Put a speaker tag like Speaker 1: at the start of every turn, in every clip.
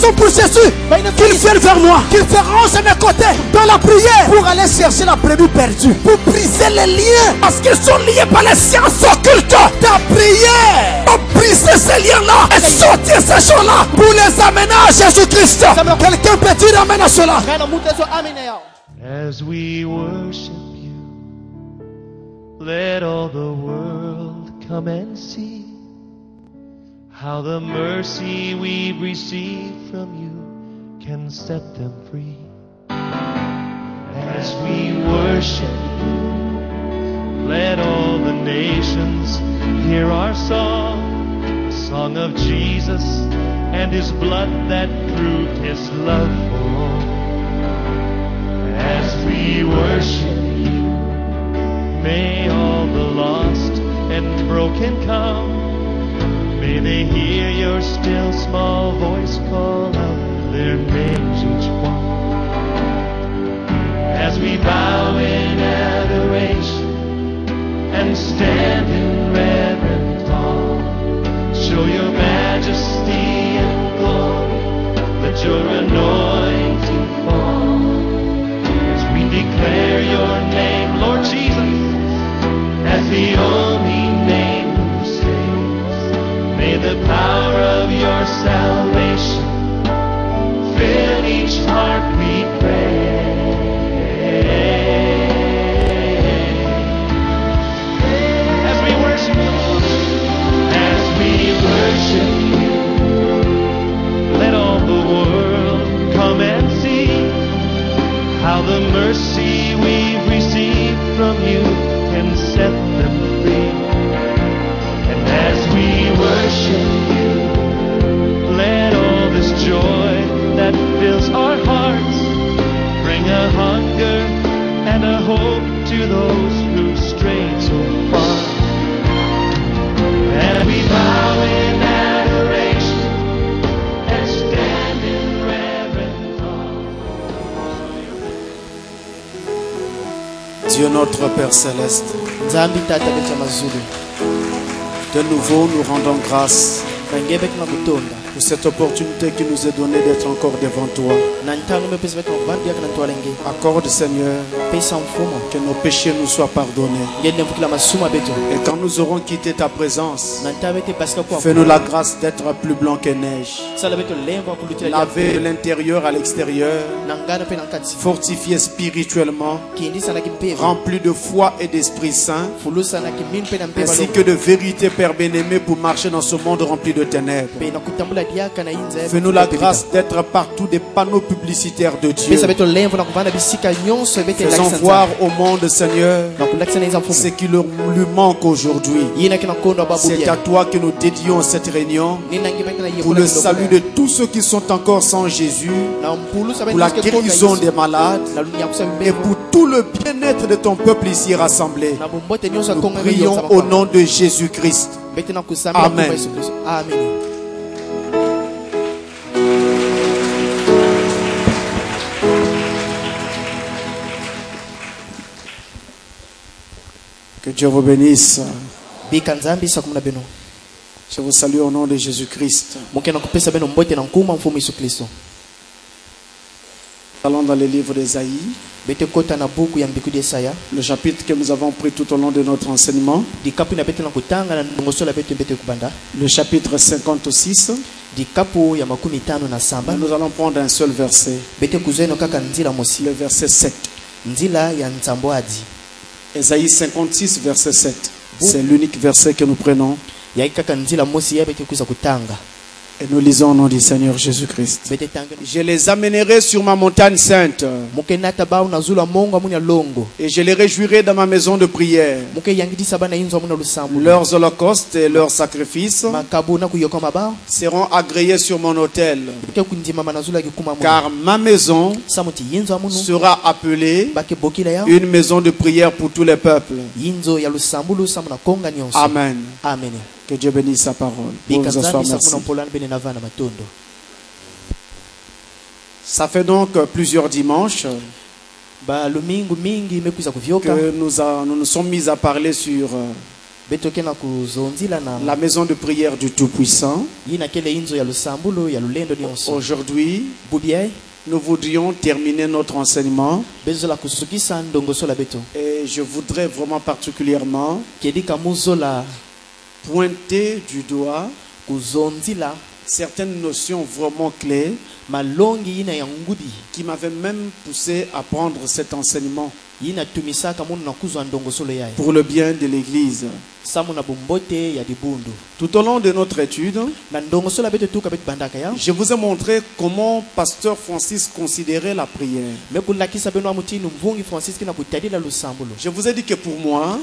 Speaker 1: sont pour Jésus, qu'ils viennent vers moi, qu'ils se rangent à mes côtés dans la prière pour aller chercher la brebis perdue, pour briser les liens, parce qu'ils sont liés par les sciences occultes. Ta prière pour briser ces liens-là et sortir ces gens-là pour les amener à Jésus-Christ. Quelqu'un peut dire amen à cela.
Speaker 2: As we worship you, let all the world come and see how the mercy we've received from you can set them free. As we worship you, let all the nations hear our song, a song of Jesus and his blood that proved his love for all. As we worship you, may all the lost and broken come. May they hear your still small voice call out their names each one. As we bow in adoration and stand in reverent awe, show your majesty and glory, let your anointing fall. Declare your name, Lord Jesus, as the only name who saves. May the power of your salvation fill each heart, we pray. As we worship you, let all the world come and see how the mercy we've received from you can set them free. And as we worship you, let all this joy that fills our hearts bring a hunger and a hope to those who strayed so far. And we bow in adoration and stand in reverent awe.
Speaker 1: Dieu notre Père Céleste, de nouveau nous rendons grâce pour cette opportunité qui nous est donnée d'être encore devant toi. Accorde, Seigneur, que nos péchés nous soient pardonnés. Et quand nous aurons quitté ta présence, fais-nous la grâce d'être plus blanc que neige, lavé de l'intérieur à l'extérieur, fortifié spirituellement, rempli de foi et d'Esprit Saint, ainsi que de vérité, Père bien-aimé, pour marcher dans ce monde rempli de ténèbres. Fais-nous la grâce d'être partout des panneaux publicitaires de Dieu. Faisons voir au monde, Seigneur, ce qui lui manque aujourd'hui. C'est à toi que nous dédions cette réunion pour le salut de tous ceux qui sont encore sans Jésus, pour la guérison des malades et pour tout le bien-être de ton peuple ici rassemblé. Nous prions au nom de Jésus-Christ. Amen. Amen. Que Dieu vous bénisse. Je vous salue au nom de Jésus-Christ. Allons dans le livre d'Ésaïe, le chapitre que nous avons pris tout au long de notre enseignement, le chapitre 56. Nous allons prendre un seul verset, le verset 7. Ésaïe 56, verset 7. C'est l'unique verset que nous prenons. Et nous lisons au nom du Seigneur Jésus-Christ. Je les amènerai sur ma montagne sainte. Et je les réjouirai dans ma maison de prière. Leurs holocaustes et leurs sacrifices seront agréés sur mon autel. Car ma maison sera appelée une maison de prière pour tous les peuples. Amen. Amen. Que Dieu bénisse sa parole. Vous asseoir, merci. Ça fait donc plusieurs dimanches que nous nous sommes mis à parler sur la maison de prière du Tout-Puissant. Aujourd'hui, nous voudrions terminer notre enseignement. Et je voudrais vraiment particulièrement pointer du doigt certaines notions vraiment clés qui m'avaient même poussé à prendre cet enseignement pour le bien de l'Église. Tout au long de notre étude, je vous ai montré comment Pasteur Francis considérait la prière. Je vous ai dit que pour moi,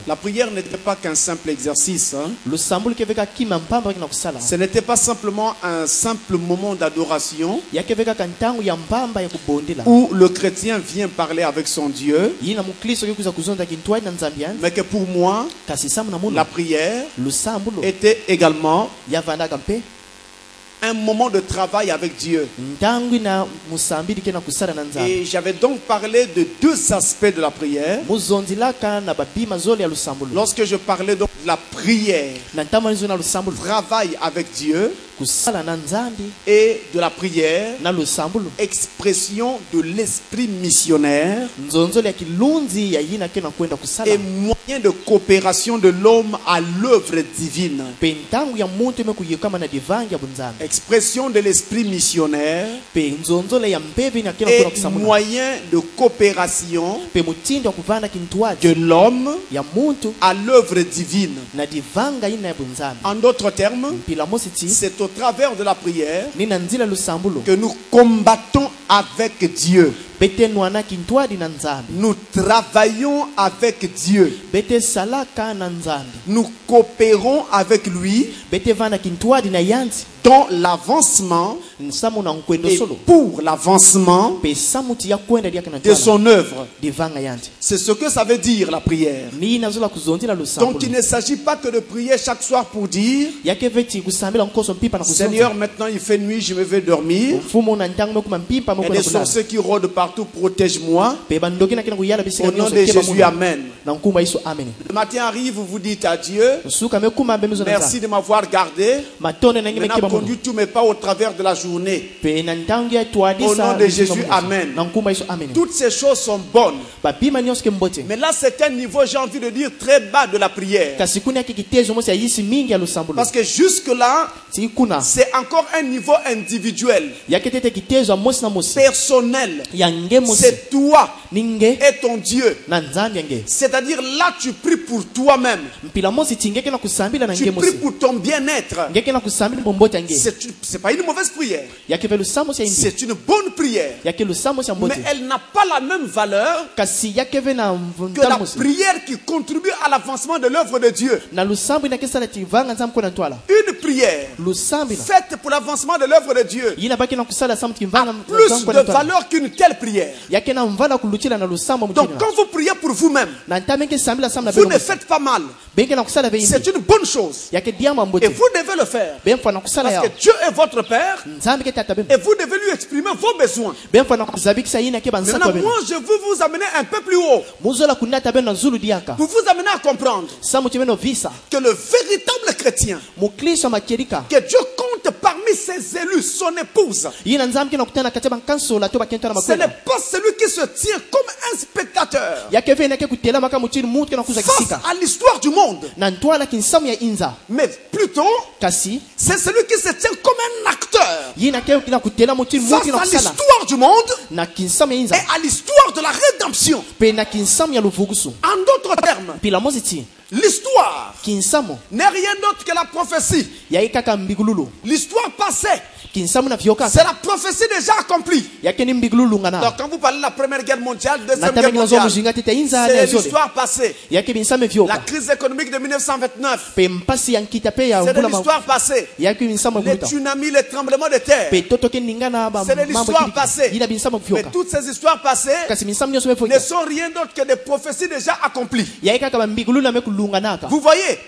Speaker 1: la prière n'était pas qu'un simple exercice. Ce n'était pas simplement un simple moment d'adoration où le chrétien vient parler avec son Dieu, mais que pour moi, la prière était également un moment de travail avec Dieu. Et j'avais donc parlé de deux aspects de la prière. Lorsque je parlais donc de la prière, travail avec Dieu, et de la prière, expression de l'esprit missionnaire et moyen de coopération de l'homme à l'œuvre divine. Expression de l'esprit missionnaire et moyen de coopération de l'homme à l'œuvre divine. En d'autres termes, c'est au travers de la prière que nous combattons avec Dieu. Nous travaillons avec Dieu. Nous coopérons avec lui dans l'avancement et pour l'avancement de son œuvre. C'est ce que ça veut dire la prière. Donc il ne s'agit pas que de prier chaque soir pour dire Seigneur, maintenant il fait nuit, je me vais dormir. Il y a des sorciers qui rôdent partout, protège-moi. Au nom de Jésus, Amen. Le matin arrive, vous dites à Dieu, merci de m'avoir gardé. Maintenant, conduis tous mes pas au travers de la journée. Au nom de Jésus, Amen. Toutes ces choses sont bonnes. Mais là, c'est un niveau, j'ai envie de dire, très bas de la prière. Parce que jusque-là, c'est encore un niveau individuel, personnel. C'est toi et ton Dieu. C'est-à-dire là, tu pries pour toi-même. Tu pries pour ton bien-être. C'est pas une mauvaise prière. C'est une bonne prière. Mais elle n'a pas la même valeur que la prière qui contribue à l'avancement de l'œuvre de Dieu. Une prière faite pour l'avancement de l'œuvre de Dieu a plus de valeur qu'une telle prière. Donc quand vous priez pour vous-même, vous ne faites pas mal. C'est une bonne chose. Et vous devez le faire. Parce que Dieu est votre Père. Et vous devez lui exprimer vos besoins. Maintenant, moi, je veux vous amener un peu plus haut. Pour vous amener à comprendre que le véritable chrétien, que Dieu compte parmi ses élus, son épouse, ce n'est pas celui qui se tient comme un spectateur face à l'histoire du monde, mais plutôt c'est celui qui se tient comme un acteur face à l'histoire du monde et à l'histoire de la rédemption. En d'autres termes, l'histoire n'est rien d'autre que la prophétie. L'histoire passée, c'est la prophétie déjà accomplie. Donc quand vous parlez de la première guerre mondiale, deuxième guerre mondiale, c'est l'histoire passée. La crise économique de 1929, c'est de l'histoire passée. Les tsunamis, les tremblements de terre, c'est de l'histoire passée. Mais toutes ces histoires passées ne sont rien d'autre que des prophéties déjà accomplies. Vous voyez?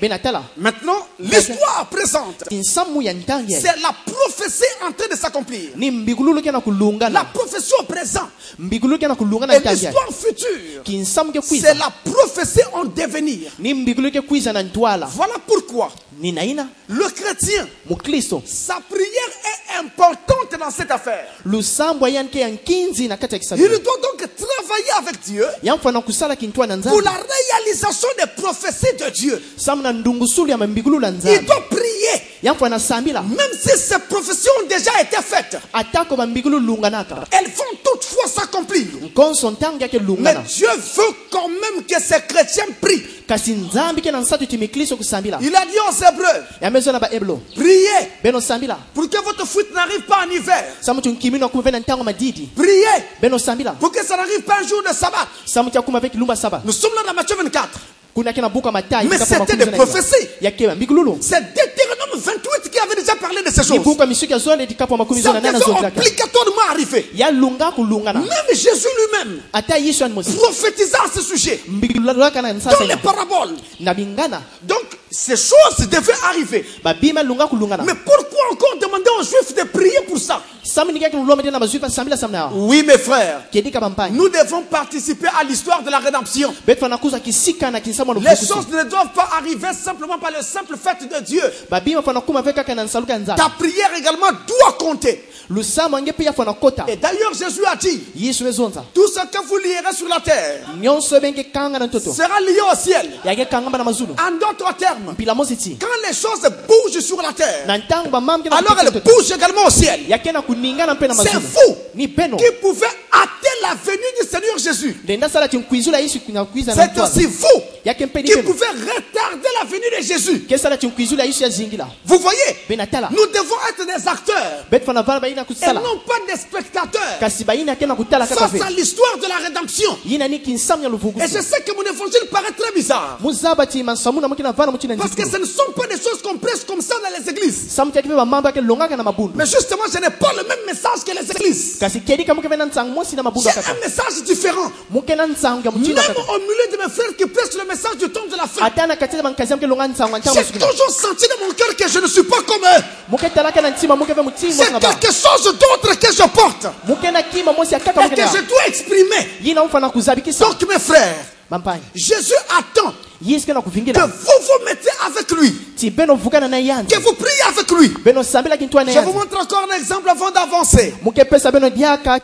Speaker 1: Maintenant, l'histoire présente, c'est la prophétie
Speaker 3: est en train de s'accomplir.
Speaker 1: Ni mbigululu kena kulungana.
Speaker 3: La prophétie au présent.
Speaker 1: Mbigululu kena kulungana
Speaker 3: Et
Speaker 1: ntangia.
Speaker 3: l'histoire future.
Speaker 1: Kinsamu ke
Speaker 3: C'est
Speaker 1: kwiza.
Speaker 3: la prophétie en devenir.
Speaker 1: Ni mbigululu ke kwiza na ntwala.
Speaker 3: Voilà pourquoi
Speaker 1: Ni naina.
Speaker 3: le chrétien,
Speaker 1: Mukristo.
Speaker 3: sa prière est importante dans cette affaire.
Speaker 1: Lusambo yanke yankinzi na kata
Speaker 3: Il
Speaker 1: kisabu.
Speaker 3: doit donc travailler avec Dieu
Speaker 1: Yamfana kusala kintwa na
Speaker 3: pour
Speaker 1: nzambe.
Speaker 3: la réalisation des prophéties de Dieu.
Speaker 1: Samna ndungusulu ya mbigululu la
Speaker 3: Il
Speaker 1: nzambe.
Speaker 3: doit prier,
Speaker 1: Yamfana sambila.
Speaker 3: même si ces prophéties ont déjà été faites.
Speaker 1: Atako ba mbigululu lunganaka.
Speaker 3: Elles vont toutefois s'accomplir.
Speaker 1: Nkonso ntanga yake
Speaker 3: Mais
Speaker 1: lungana.
Speaker 3: Dieu veut quand même que ces chrétiens prient.
Speaker 1: Kasi nzambi ke na nsatu timikliso kusambila.
Speaker 3: Il a dit aux Hébreux,
Speaker 1: Yamezo na ba eblo.
Speaker 3: priez
Speaker 1: Beno sambila.
Speaker 3: pour que votre fuite n'arrive pas en hiver.
Speaker 1: Samutu nkimino kumvena ntango madidi.
Speaker 3: Priez
Speaker 1: Beno sambila.
Speaker 3: pour que ça n'arrive pas un jour de sabbat.
Speaker 1: Samutu akuma avec lumba saba.
Speaker 3: Nous sommes là dans Matthieu 24.
Speaker 1: Kuna kena buka matai.
Speaker 3: Mais c'était des prophéties.
Speaker 1: Yake mbigululu.
Speaker 3: C'est Deutéronome 28 qui avait déjà parlé de ces choses.
Speaker 1: Ibuka misuka zole dikapo makumi
Speaker 3: Ça
Speaker 1: zona nana
Speaker 3: devait
Speaker 1: zotlaka.
Speaker 3: obligatoirement arriver.
Speaker 1: Ya lunga kulungana.
Speaker 3: Même Jésus lui-même
Speaker 1: Ata Yesu anmosi.
Speaker 3: prophétisant à ce sujet
Speaker 1: Mbigululu kana
Speaker 3: dans
Speaker 1: nsasa.
Speaker 3: les paraboles.
Speaker 1: Na bingana.
Speaker 3: Donc, ces choses devaient arriver.
Speaker 1: Babima lunga kulungana.
Speaker 3: Mais pourquoi encore demander aux Juifs de prier pour ça?
Speaker 1: Samni kake muloma tena bazuifa sambila samna.
Speaker 3: Oui, mes frères.
Speaker 1: Kedika bampani.
Speaker 3: Nous devons participer à l'histoire de la rédemption.
Speaker 1: Betfa nakuza kisika na kinsamu no.
Speaker 3: Les choses ne doivent pas arriver simplement par le simple fait de Dieu.
Speaker 1: Babima fana kuma veka kana nsaluka nzala.
Speaker 3: Ta prière également doit compter.
Speaker 1: Lusama nge pia fana kota.
Speaker 3: Et d'ailleurs, Jésus a dit,
Speaker 1: Yesu ezonza.
Speaker 3: tout ce que vous lierez sur la terre
Speaker 1: Nyonso benge kanga na ntoto.
Speaker 3: sera lié au ciel.
Speaker 1: Yake kanga na mazulu.
Speaker 3: En d'autres termes,
Speaker 1: Pila mositi.
Speaker 3: quand les choses bougent sur la terre,
Speaker 1: Na ntango ba mamke na.
Speaker 3: alors elles bougent également au ciel.
Speaker 1: Yake na kuninga na mpe na
Speaker 3: C'est
Speaker 1: mazulu.
Speaker 3: fou
Speaker 1: Ni peno.
Speaker 3: qui pouvait hâter la venue du Seigneur Jésus.
Speaker 1: Lenda sala tinkwizula Yesu kuna kwiza na
Speaker 3: C'est
Speaker 1: ntwala.
Speaker 3: aussi vous
Speaker 1: Yake mpe ni
Speaker 3: qui
Speaker 1: peno.
Speaker 3: pouvez retarder la venue de Jésus.
Speaker 1: Kesala tinkwizula Yesu ya zingila.
Speaker 3: Vous voyez,
Speaker 1: Benatala.
Speaker 3: nous devons être des acteurs
Speaker 1: Bet fana vala baina
Speaker 3: et
Speaker 1: kusala.
Speaker 3: non pas des spectateurs
Speaker 1: Kasi baina kena kutala kaka
Speaker 3: face
Speaker 1: ve.
Speaker 3: à l'histoire de la rédemption.
Speaker 1: Yina ni kinsamya
Speaker 3: Et
Speaker 1: luvugusu.
Speaker 3: je sais que mon évangile paraît très bizarre.
Speaker 1: Muzabati mansamuna mukina vana mukina
Speaker 3: Parce que
Speaker 1: nzikulu.
Speaker 3: ce ne sont pas des choses qu'on prêche comme ça dans les églises.
Speaker 1: Samuti yake ba mamba yake longaka na mabundu.
Speaker 3: Mais justement, je n'ai pas le même message que les églises.
Speaker 1: Kasi kedika muke vena ntsangu mosi na mabundu
Speaker 3: J'ai
Speaker 1: kaka.
Speaker 3: un message différent.
Speaker 1: Muke na ntsangu ya
Speaker 3: Même
Speaker 1: mutina kaka.
Speaker 3: au milieu de mes frères qui prêchent le message du temps de la fin,
Speaker 1: Atana katika bankazi yake longa ntsangu ntanga
Speaker 3: j'ai
Speaker 1: musukina.
Speaker 3: toujours senti dans mon cœur que je ne suis pas comme eux.
Speaker 1: Muke talaka na ntima muke ve mutingo
Speaker 3: C'est
Speaker 1: ngaba.
Speaker 3: quelque chose d'autre que je porte
Speaker 1: Muke na kima mosi akaka
Speaker 3: et
Speaker 1: muke
Speaker 3: que
Speaker 1: na.
Speaker 3: je dois exprimer.
Speaker 1: Yina mfana kuzabikisa.
Speaker 3: Donc, mes frères,
Speaker 1: Bampani.
Speaker 3: Jésus attend
Speaker 1: Yesu kana
Speaker 3: que
Speaker 1: kuvingira.
Speaker 3: vous vous mettez avec lui,
Speaker 1: Ti beno vukana na yanzi.
Speaker 3: que vous priez avec lui.
Speaker 1: Beno sambela kintwa na
Speaker 3: Je vous
Speaker 1: yanzi.
Speaker 3: montre encore un exemple avant d'avancer.
Speaker 1: Muke pesa beno diaka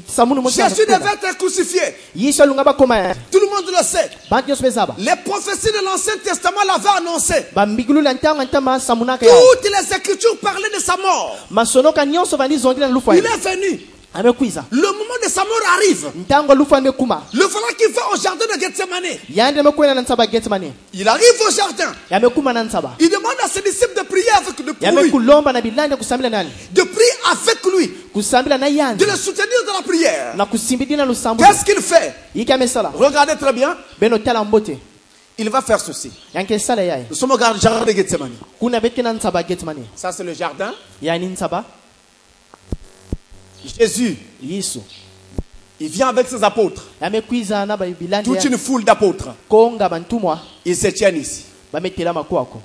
Speaker 1: samunu mosi.
Speaker 3: Jésus devait être crucifié.
Speaker 1: Yesu alunga ba koma.
Speaker 3: Tout le monde le sait.
Speaker 1: Bantu yosu bezaba.
Speaker 3: Les prophéties de l'Ancien Testament l'avaient annoncé.
Speaker 1: Ba migulu la ntanga ntama samunaka yao.
Speaker 3: Toutes les Écritures parlaient de sa mort.
Speaker 1: Masonoka nyonso vandi zongila lufa.
Speaker 3: Il est venu.
Speaker 1: Amekwiza.
Speaker 3: Le moment de sa mort arrive.
Speaker 1: Ntango lufa amekuma.
Speaker 3: Le voilà qui va au jardin de Gethsemane.
Speaker 1: Yande amekwenda na nsaba Gethsemane.
Speaker 3: Il arrive au jardin.
Speaker 1: Yamekuma na nsaba.
Speaker 3: Il demande à ses disciples de prier avec pour lui.
Speaker 1: Yamekulomba na bilanda kusambila nani?
Speaker 3: De prier avec lui.
Speaker 1: Kusambila na
Speaker 3: De
Speaker 1: yande.
Speaker 3: le soutenir dans la prière.
Speaker 1: Na kusimbidi na lusambu.
Speaker 3: Qu'est-ce qu'il fait?
Speaker 1: Yiki amesala.
Speaker 3: Regardez très bien.
Speaker 1: Beno tala mbote.
Speaker 3: Il va faire ceci.
Speaker 1: Yanke sala yaye.
Speaker 3: Nous sommes au jardin de Gethsemane.
Speaker 1: Kuna bete na nsaba Gethsemane.
Speaker 3: Ça, c'est le jardin.
Speaker 1: Yani nsaba.
Speaker 3: Jésus,
Speaker 1: Yesu.
Speaker 3: il vient avec ses apôtres.
Speaker 1: Yamekwiza na ba bilanda.
Speaker 3: Toute une foule d'apôtres.
Speaker 1: Konga bantumwa.
Speaker 3: Ils se tiennent ici.
Speaker 1: Bametela makwako.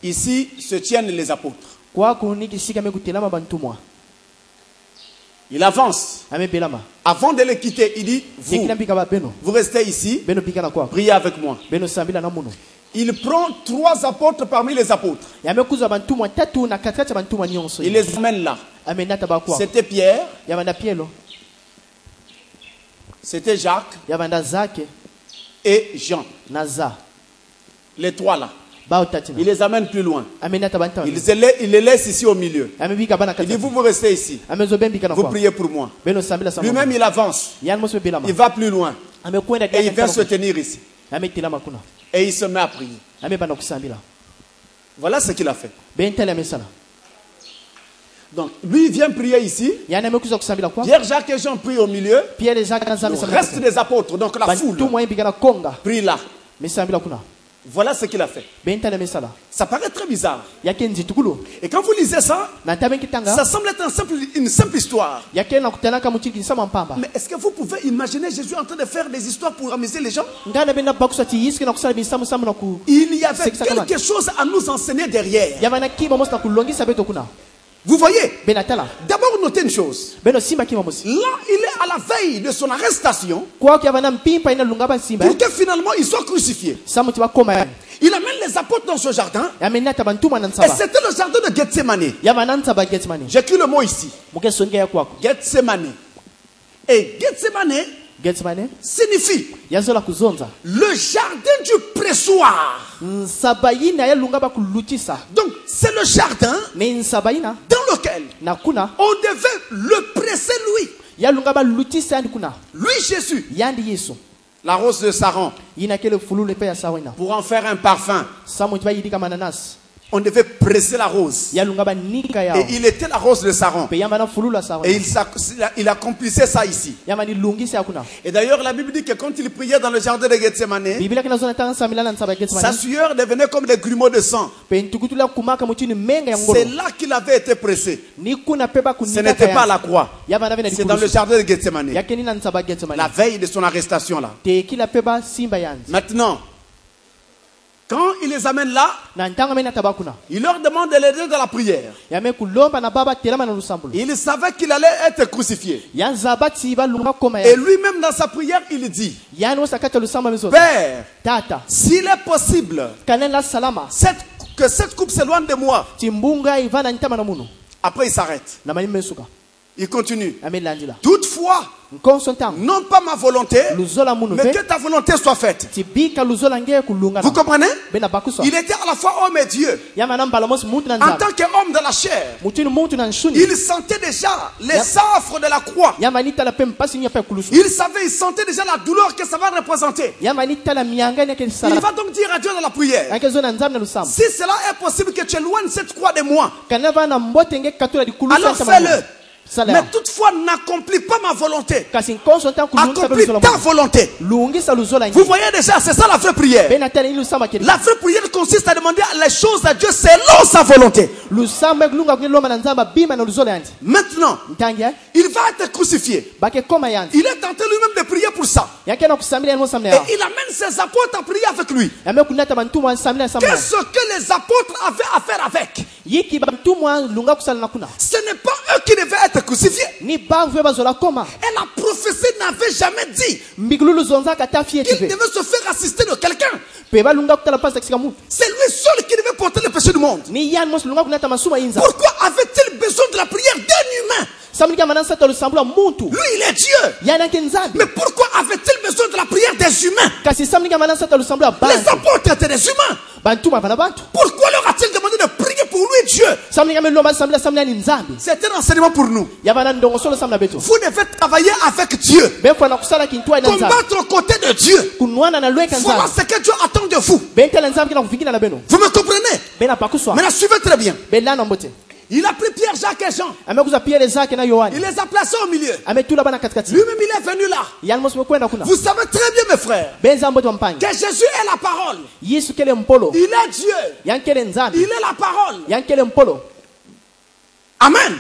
Speaker 3: Ici se tiennent les apôtres.
Speaker 1: Kwako niki sika mekutela bantumwa.
Speaker 3: Il avance.
Speaker 1: Amebelama.
Speaker 3: Avant de les quitter, il dit,
Speaker 1: Beno.
Speaker 3: vous restez ici,
Speaker 1: Beno bikana kwako.
Speaker 3: priez avec moi.
Speaker 1: Beno sambila na muno.
Speaker 3: Il prend 3 apôtres parmi les apôtres.
Speaker 1: Yamekuza bantumwa tatu na katikati ya bantumwa nyonso.
Speaker 3: Il les amène là.
Speaker 1: Amenata bakwa.
Speaker 3: C'était Pierre,
Speaker 1: Yabanda Pielo.
Speaker 3: c'était Jacques
Speaker 1: Yabanda Zake.
Speaker 3: et Jean.
Speaker 1: Naza.
Speaker 3: Les 3 là.
Speaker 1: Bao tatina.
Speaker 3: Il les amène plus loin.
Speaker 1: Amenata bantawa.
Speaker 3: Il les laisse ici au milieu.
Speaker 1: Amebika bana
Speaker 3: Il dit,
Speaker 1: katikati.
Speaker 3: vous restez ici.
Speaker 1: Amezo bembika na
Speaker 3: Vous
Speaker 1: kwa.
Speaker 3: priez pour moi.
Speaker 1: Beno sambila sama.
Speaker 3: Lui-même, il avance.
Speaker 1: Yan moso belama.
Speaker 3: Il va plus loin.
Speaker 1: Amekwenda
Speaker 3: Et il vient se tenir ici.
Speaker 1: Ametela makuna.
Speaker 3: Et il se met à prier.
Speaker 1: Amebana kusambila.
Speaker 3: Voilà ce qu'il a fait.
Speaker 1: Bentela mesala.
Speaker 3: Donc, lui, il vient prier ici.
Speaker 1: Yana amekuza kusambila kwa.
Speaker 3: Pierre, Jacques et Jean prient au milieu.
Speaker 1: Pierre Zake na
Speaker 3: Le
Speaker 1: zambi
Speaker 3: reste des apôtres, donc la foule,
Speaker 1: bantumwa imbika na konga.
Speaker 3: prie là.
Speaker 1: Mesambila kuna.
Speaker 3: Voilà ce qu'il a fait. Ça paraît très bizarre. Et quand vous lisez ça, ça semble être une simple histoire. Mais est-ce que vous pouvez imaginer Jésus en train de faire des histoires pour amuser les gens? Il y avait quelque chose à nous enseigner derrière. Vous voyez? D'abord, notez une chose. Là, il est à la veille de son arrestation pour que finalement il soit crucifié. Il amène les apôtres dans ce jardin. Et c'était le jardin de Gethsemane. J'écris le mot ici. Gethsemane. Et Gethsemane signifie le jardin du pressoir. Donc c'est le jardin dans lequel on devait le presser lui. Lui Jésus. La rose de Saron. Pour en faire un parfum. On devait presser la rose. Et il était la rose de Saron. Et il accomplissait ça ici. Et d'ailleurs, la Bible dit que quand il priait dans le jardin de Gethsemane, sa sueur devenait comme des grumeaux de sang. C'est là qu'il avait été pressé. Ce n'était pas à la croix. C'est dans le jardin de Gethsemane. La veille de son arrestation là. Maintenant, quand il les amène là, il leur demande de l'aider dans la prière. Il savait qu'il allait être crucifié. Et lui-même dans sa prière, il dit: Père, s'il est possible que cette coupe s'éloigne de moi. Après il s'arrête. Il continue. Toutefois, non pas ma volonté, mais que ta volonté soit faite. Vous comprenez? Il était à la fois homme et Dieu. En tant qu'homme de la chair, il sentait déjà les affres de la croix. Il sentait déjà la douleur que ça va représenter. Il va donc dire à Dieu dans la prière: si cela est possible que tu éloignes cette croix de moi, alors fais-le. Mais toutefois, n'accomplis pas ma volonté. Accomplis ta volonté. Vous voyez déjà, c'est ça la vraie prière. La vraie prière consiste à demander les choses à Dieu selon sa volonté. Maintenant, il va être crucifié. Il est tenté lui-même de prier pour ça. Et il amène ses apôtres à prier avec lui. Qu'est-ce que les apôtres avaient à faire avec? Ce n'est pas eux qui devaient être crucifiés. Et la prophétie n'avait jamais dit qu'il devait se faire assister de quelqu'un. C'est lui seul qui devait porter le péché du monde. Pourquoi avait-il besoin de la prière d'un humain? Lui, il est Dieu. Mais pourquoi avait-il besoin de la prière des humains? Les apôtres étaient des humains. Pourquoi leur a-t-il demandé de prier pour lui, Dieu? C'est un enseignement pour nous. Vous devez travailler avec Dieu. Combattre aux côtés de Dieu. Voilà ce que Dieu attend de vous. Vous me comprenez? Maintenant, suivez très bien. Il a pris Pierre, Jacques et Jean. Il les a placés au milieu. Lui-même, il est venu là. Vous savez très bien, mes frères, que Jésus est la parole. Il est Dieu. Il est la parole. Amen.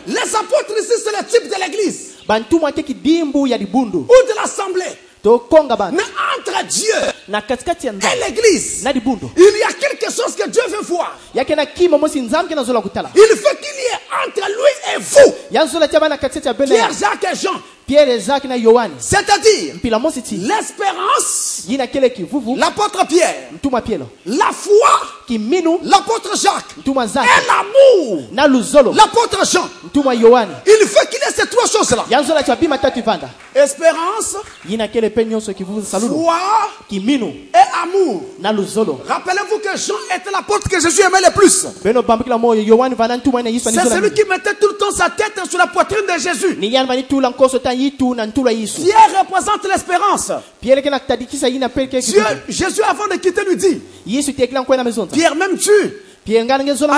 Speaker 3: Les apôtres ici, c'est le type de l'église ou de l'assemblée. Mais entre Dieu et l'église, il y a quelque chose que Dieu veut voir. Il veut qu'il y ait entre lui et vous, Pierre, Jacques et Jean. C'est-à-dire l'espérance, l'apôtre Pierre, la foi, l'apôtre Jacques, et l'amour, l'apôtre Jean. Il veut qu'il ait ces trois choses-là. Espérance, foi et amour. Rappelez-vous que Jean était l'apôtre que Jésus aimait le plus. C'est celui qui mettait tout le temps sa tête sur la poitrine de Jésus. Pierre représente l'espérance. Jésus, avant de quitter, lui dit: Pierre, m'aimes-tu?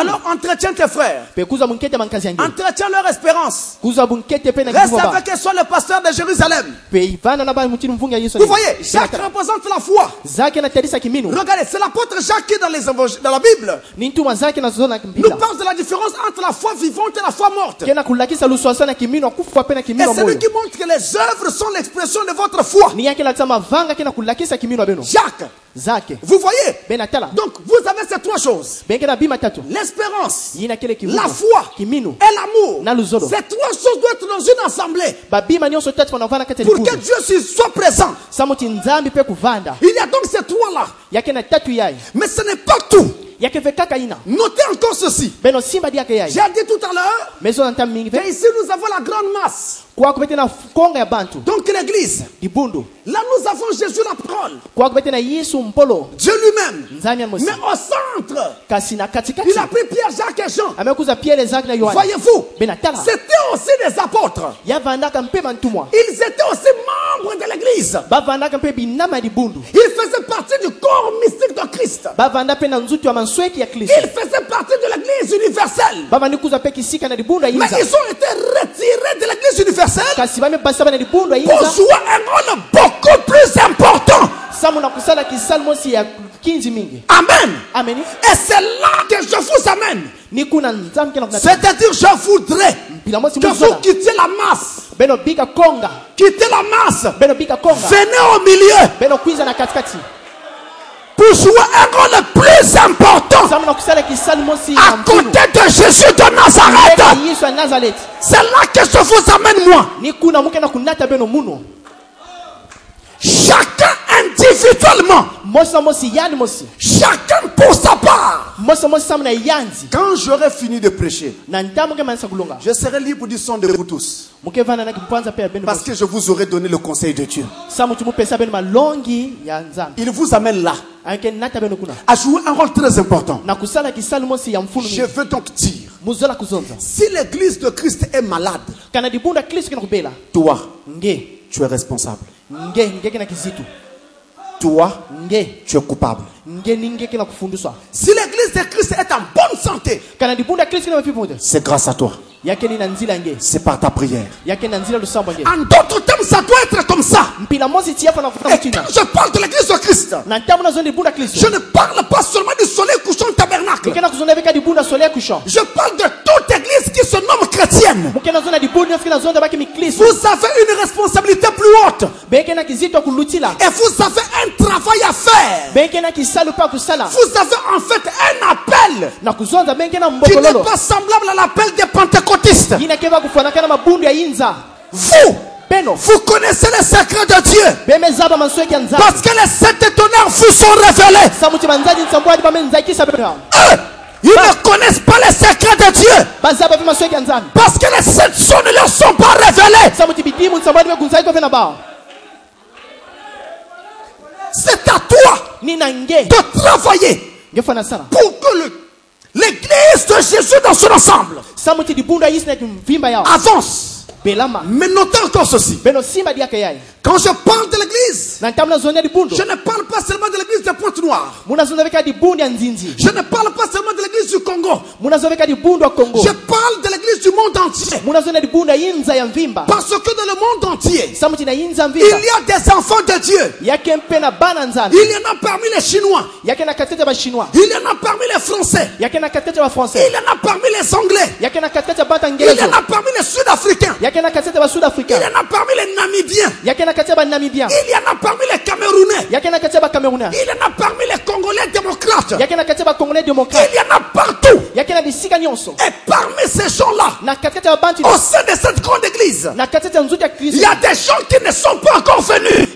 Speaker 3: Alors entretiens tes frères. Entretiens leur espérance. Reste avec eux, sois le pasteur de Jérusalem. Vous voyez, Jacques représente la foi. Regardez, c'est l'apôtre Jacques qui dans la Bible nous parle de la différence entre la foi vivante et la foi morte. Et c'est lui qui montre que les œuvres sont l'expression de votre foi. Jacques, vous voyez? Donc vous avez ces trois choses. L'espérance, la foi et l'amour. Ces trois choses doivent être dans une assemblée. Pour que Dieu soit présent. Il y a donc ces trois-là. Mais ce n'est pas tout. Notez encore ceci. J'ai dit tout à l'heure qu'ici nous avons la grande masse. Donc l'église. Là nous avons Jésus la parole. Dieu lui-même. Mais au centre, il a pris Pierre, Jacques et Jean. Voyez-vous, c'était aussi des apôtres. Ils étaient aussi membres de l'église. Ils faisaient partie du corps mystique de Christ. Ils faisaient partie de l'église universelle. Mais ils ont été retirés de l'église universelle pour jouer un rôle beaucoup plus important. Amen. Et c'est là que je vous amène. C'est-à-dire, je voudrais que vous quittiez la masse. Quittez la masse. Venez au milieu. Pour jouer un rôle plus important à côté de Jésus de Nazareth. C'est là que je vous amène moi. Chacun individuellement. Chacun pour sa part. Quand j'aurai fini de prêcher, je serai libre du son de vous tous. Parce que je vous aurai donné le conseil de Dieu. Il vous amène là à jouer un rôle très important. Je veux donc dire, si l'église de Christ est malade, toi, tu es responsable. Toi, tu es coupable. Si l'église de Christ est en bonne santé, c'est grâce à toi. C'est par ta prière. En d'autres termes, ça doit être comme ça. Et quand je parle de l'église de Christ, je ne parle pas seulement du soleil couchant tabernacle. Je parle de toute église qui se nomme chrétienne. Vous avez une responsabilité plus haute. Et vous avez un travail à faire. Vous avez en fait un appel qui n'est pas semblable à l'appel des pentecôtistes. Vous connaissez les secrets de Dieu. Parce que les sept tonnerres vous sont révélés. Ils ne connaissent pas les secrets de Dieu. Parce que les sept sons ne leur sont pas révélés. C'est à toi de travailler pour que l'église de Jésus dans son ensemble avance. Mais notez encore ceci. Quand je parle de l'église, je ne parle pas seulement de l'église de Pointe-Noire. Je ne parle pas seulement de l'église du Congo. Je parle de l'église du monde entier. Parce que dans le monde entier, il y a des enfants de Dieu. Il y en a parmi les Chinois. Il y en a parmi les Français. Il y en a parmi les Anglais. Il y en a parmi les Sud-Africains. Il y en a parmi les Namibiens. Il y en a parmi les Camerounais. Il y en a parmi les Congolais démocrates. Il y en a partout. Et parmi ces gens-là, au sein de cette grande église, il y a des gens qui ne sont pas encore venus.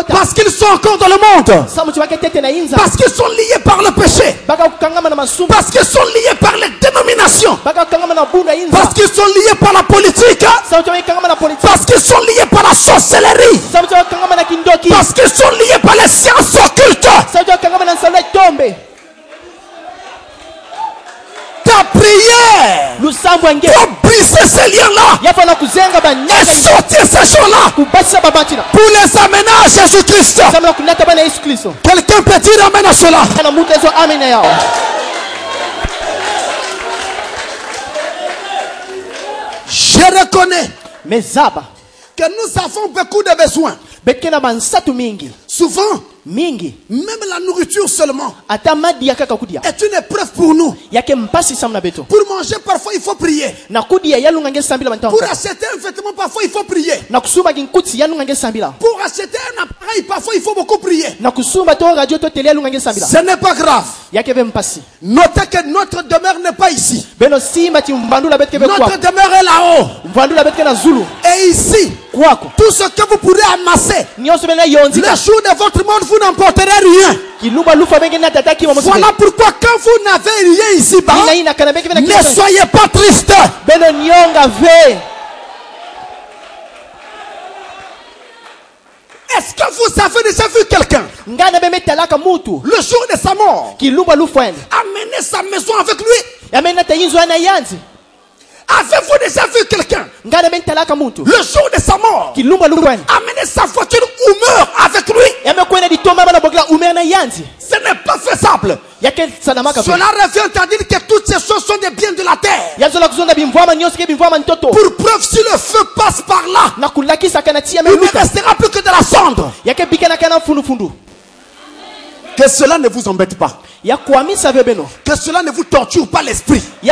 Speaker 3: Parce qu'ils sont encore dans le monde. Parce qu'ils sont liés par le péché. Parce qu'ils sont liés par les dénominations. Parce qu'ils sont liés par la politique. Parce qu'ils sont liés par la sorcellerie. Parce qu'ils sont liés par les sciences occultes. Ta prière pour briser ces liens-là et sortir ces gens-là pour les amener à Jésus-Christ. Quelqu'un peut dire amen à cela. reconnais que nous avons beaucoup de besoins. Souvent, même la nourriture seulement est une épreuve pour nous. Pour manger, parfois il faut prier. Pour acheter un vêtement, parfois il faut prier. Pour acheter un appareil, parfois il faut beaucoup prier. Ce n'est pas grave. Notez que notre demeure n'est pas ici. Notre demeure est là-haut. Et ici, tout ce que vous pourrez amasser, le jour de votre mort, vous n'emporterez rien. Voilà pourquoi quand vous n'avez rien ici-bas, ne soyez pas triste. Est-ce que vous avez déjà vu quelqu'un le jour de sa mort amener sa maison avec lui? Avez-vous déjà vu quelqu'un le jour de sa mort amener sa voiture ou meurt avec lui? Ce n'est pas faisable. Cela revient à dire que toutes ces choses sont des biens de la terre. Pour preuve, si le feu passe par là, il ne restera plus que de la cendre. Que cela ne vous embête pas. Que cela ne vous torture pas l'esprit. Il y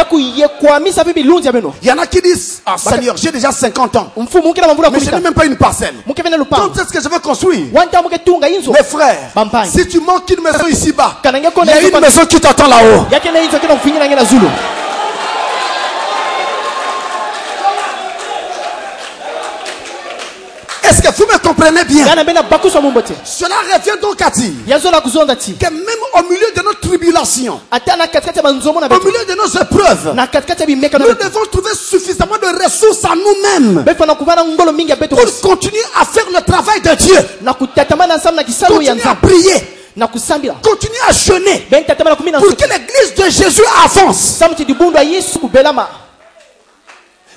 Speaker 3: en a qui disent, ah Seigneur, j'ai déjà 50 ans, mais je n'ai même pas une parcelle. Quand est-ce que je vais construire? Mes frères, si tu manques une maison ici-bas, il y a une maison qui t'attend là-haut. Est-ce que vous me comprenez bien? Cela revient donc à dire que même au milieu de notre tribulation, au milieu de nos épreuves, nous devons trouver suffisamment de ressources à nous-mêmes pour continuer à faire le travail de Dieu. Continuer à prier. Continuer à jeûner pour que l'église de Jésus avance.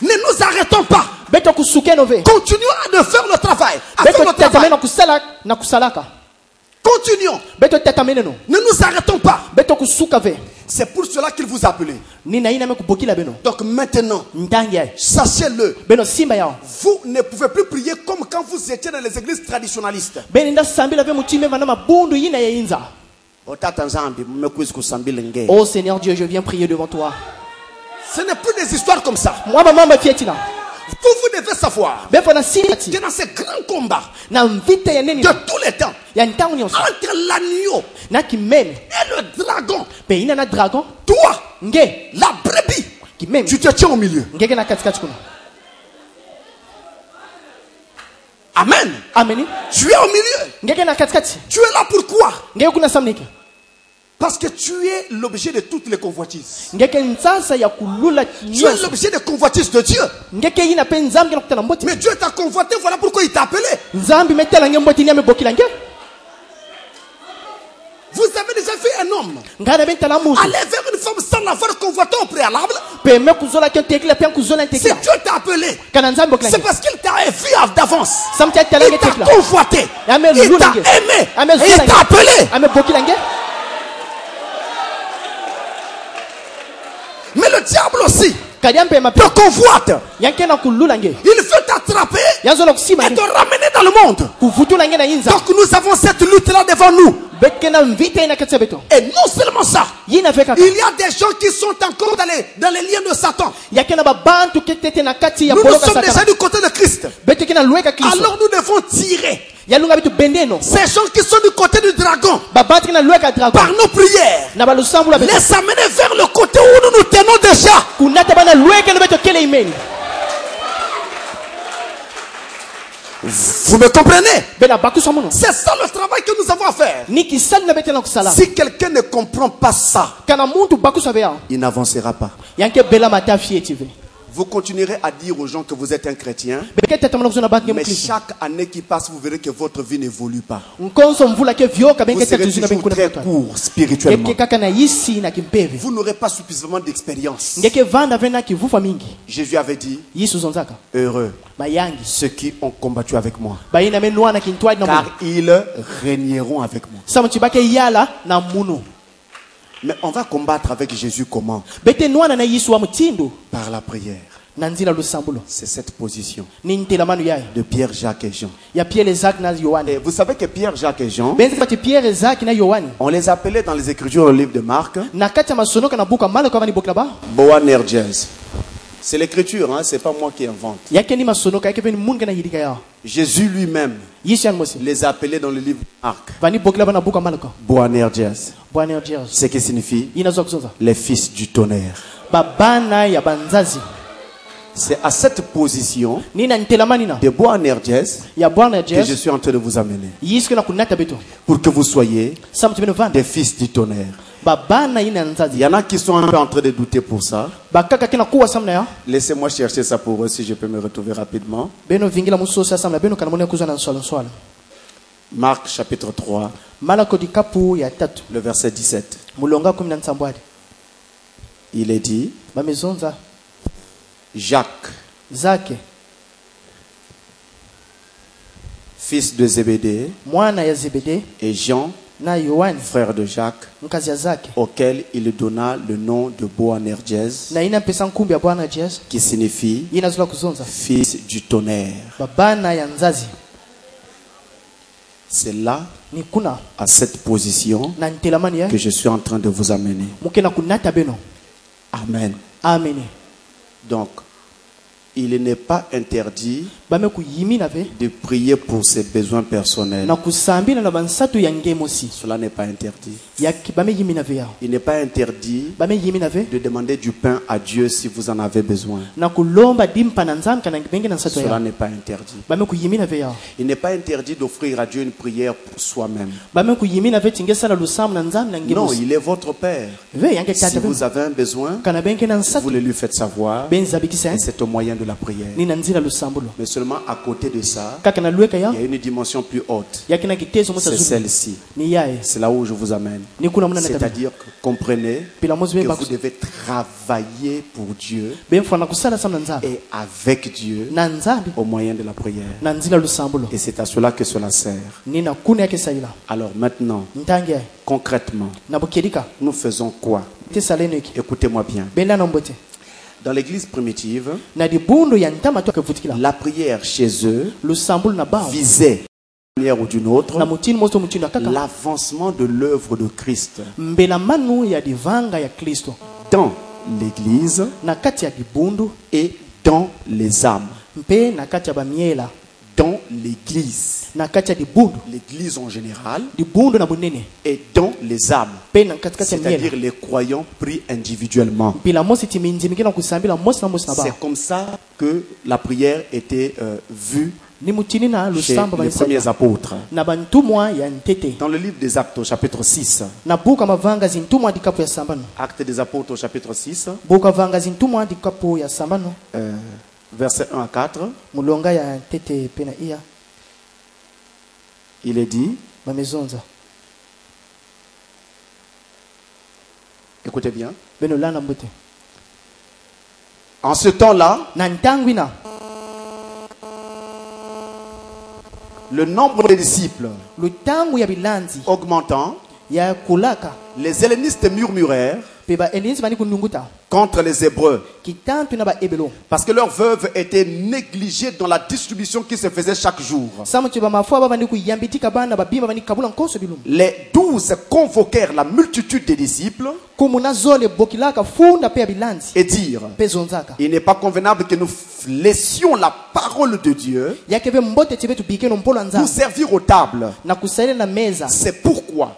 Speaker 3: Ne nous arrêtons pas. Continuons à faire le travail. Continuons. Ne nous arrêtons pas. C'est pour cela qu'il vous a appelé. Donc maintenant, sachez-le, vous ne pouvez plus prier comme quand vous étiez dans les églises traditionnalistes.
Speaker 1: Oh Seigneur Dieu, je viens prier devant toi.
Speaker 3: Ce n'est plus des histoires comme ça. Vous devez savoir que dans ces grands combats de tous les temps, entre l'agneau et le dragon, toi, la brebis, tu te tiens au milieu. Amen. Tu es au milieu. Tu es là pourquoi? Parce que tu es l'objet de toutes les convoitises. Tu es l'objet des convoitises de Dieu. Mais Dieu t'a convoité, voilà pourquoi il t'a appelé. Vous avez déjà vu un homme aller vers une femme sans l'avoir convoité au préalable? Si Dieu t'a appelé, c'est parce qu'il t'a vu d'avance. Il t'a convoité, il t'a aimé, et il t'a appelé. Mais le diable aussi te convoite. Il veut t'attraper et te ramener dans le monde. Donc nous avons cette lutte-là devant nous. Et non seulement ça, il y a des gens qui sont encore dans les liens de Satan. Nous sommes déjà du côté de Christ. Alors nous devons tirer ces gens qui sont du côté du dragon par nos prières, les amener vers le côté où nous nous tenons déjà. Vous me comprenez? C'est ça le travail que nous avons à faire. Si quelqu'un ne comprend pas ça, il n'avancera pas. Vous continuerez à dire aux gens que vous êtes un chrétien, mais chaque année qui passe, vous verrez que votre vie n'évolue pas. Vous serez toujours très court spirituellement. Vous n'aurez pas suffisamment d'expérience. Jésus avait dit, heureux ceux qui ont combattu avec moi, car ils régneront avec moi. Mais on va combattre avec Jésus comment? Par la prière. C'est cette position de Pierre, Jacques et Jean. Et vous savez que Pierre, Jacques et Jean, on les appelait dans les Écritures au livre de Marc Boanerges. C'est l'écriture, hein? C'est pas moi qui invente. Jésus lui-même les a appelés dans le livre de Marc Boanerges. Ce qui signifie les fils du tonnerre. C'est à cette position de Boanerges que je suis en train de vous amener. Pour que vous soyez des fils du tonnerre. Il y en a qui sont un peu en train de douter pour ça. Laissez-moi chercher ça pour eux si je peux me retrouver rapidement. Marc chapitre 3, le verset 17. Il est dit, Jacques, fils de Zébédée, et Jean, frère de Jacques, auquel il donna le nom de Boanerges, qui signifie fils du tonnerre. C'est là, à cette position, que je suis en train de vous amener. Amen. Donc, il n'est pas interdit de prier pour ses besoins personnels. Cela n'est pas interdit. Il n'est pas interdit de demander du pain à Dieu si vous en avez besoin. Cela n'est pas interdit. Il n'est pas interdit d'offrir à Dieu une prière pour soi-même. Non, il est votre Père. Si vous avez un besoin, vous le lui faites savoir. Et c'est au moyen de la prière. Mais seulement à côté de ça, il y a une dimension plus haute. C'est celle-ci. C'est là où je vous amène. C'est-à-dire que comprenez que vous devez travailler pour Dieu et avec Dieu au moyen de la prière. Et c'est à cela que cela sert. Alors maintenant, concrètement, nous faisons quoi? Écoutez-moi bien. Dans l'église primitive, la prière chez eux visait d'une manière ou d'une autre l'avancement de l'œuvre de Christ dans l'église et dans les âmes. Dans l'église, l'église en général, et dans les âmes, c'est-à-dire les croyants pris individuellement. C'est comme ça que la prière était vue chez les premiers apôtres. Dans le livre des Actes au chapitre 6, Actes des apôtres au chapitre 6, verset 1 à 4, il est dit, écoutez bien, en ce temps-là, le nombre des disciples augmentant, les hellénistes murmurèrent contre les Hébreux parce que leurs veuves étaient négligées dans la distribution qui se faisait chaque jour. Les 12 convoquèrent la multitude des disciples et dirent, il n'est pas convenable que nous laissions la parole de Dieu pour servir aux tables. C'est pourquoi,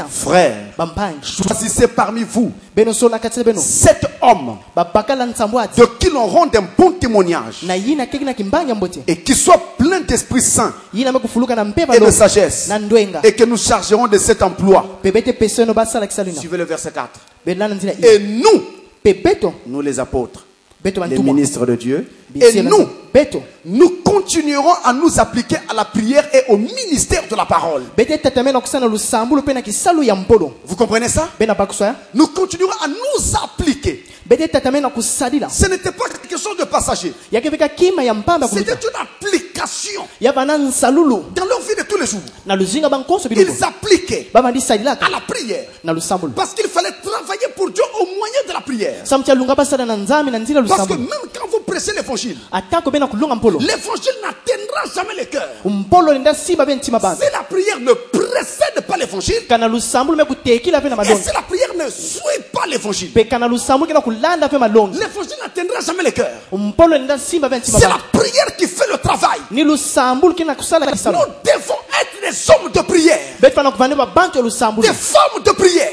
Speaker 3: frères, choisissez parmi vous 7 hommes de qui l'on rende un bon témoignage et qui soient pleins d'Esprit Saint et de sagesse, et que nous chargerons de cet emploi. Suivez le verset 4. Et nous les apôtres, les ministres de Dieu, et nous continuerons à nous appliquer à la prière et au ministère de la parole. Vous comprenez ça? Nous continuerons à nous appliquer. Ce n'était pas quelque chose de passager. C'était une application dans leur vie de tous les jours. Ils appliquaient à la prière parce qu'il fallait travailler pour Dieu au moyen de la prière. Parce que même quand vous prêcher l'évangile, l'évangile n'atteindra jamais le cœur. Si la prière ne précède pas l'évangile, et si la prière ne suit pas l'évangile, l'évangile n'atteindra jamais le cœur. C'est la prière qui fait le travail. Nous devons être des hommes de prière, des femmes de prière.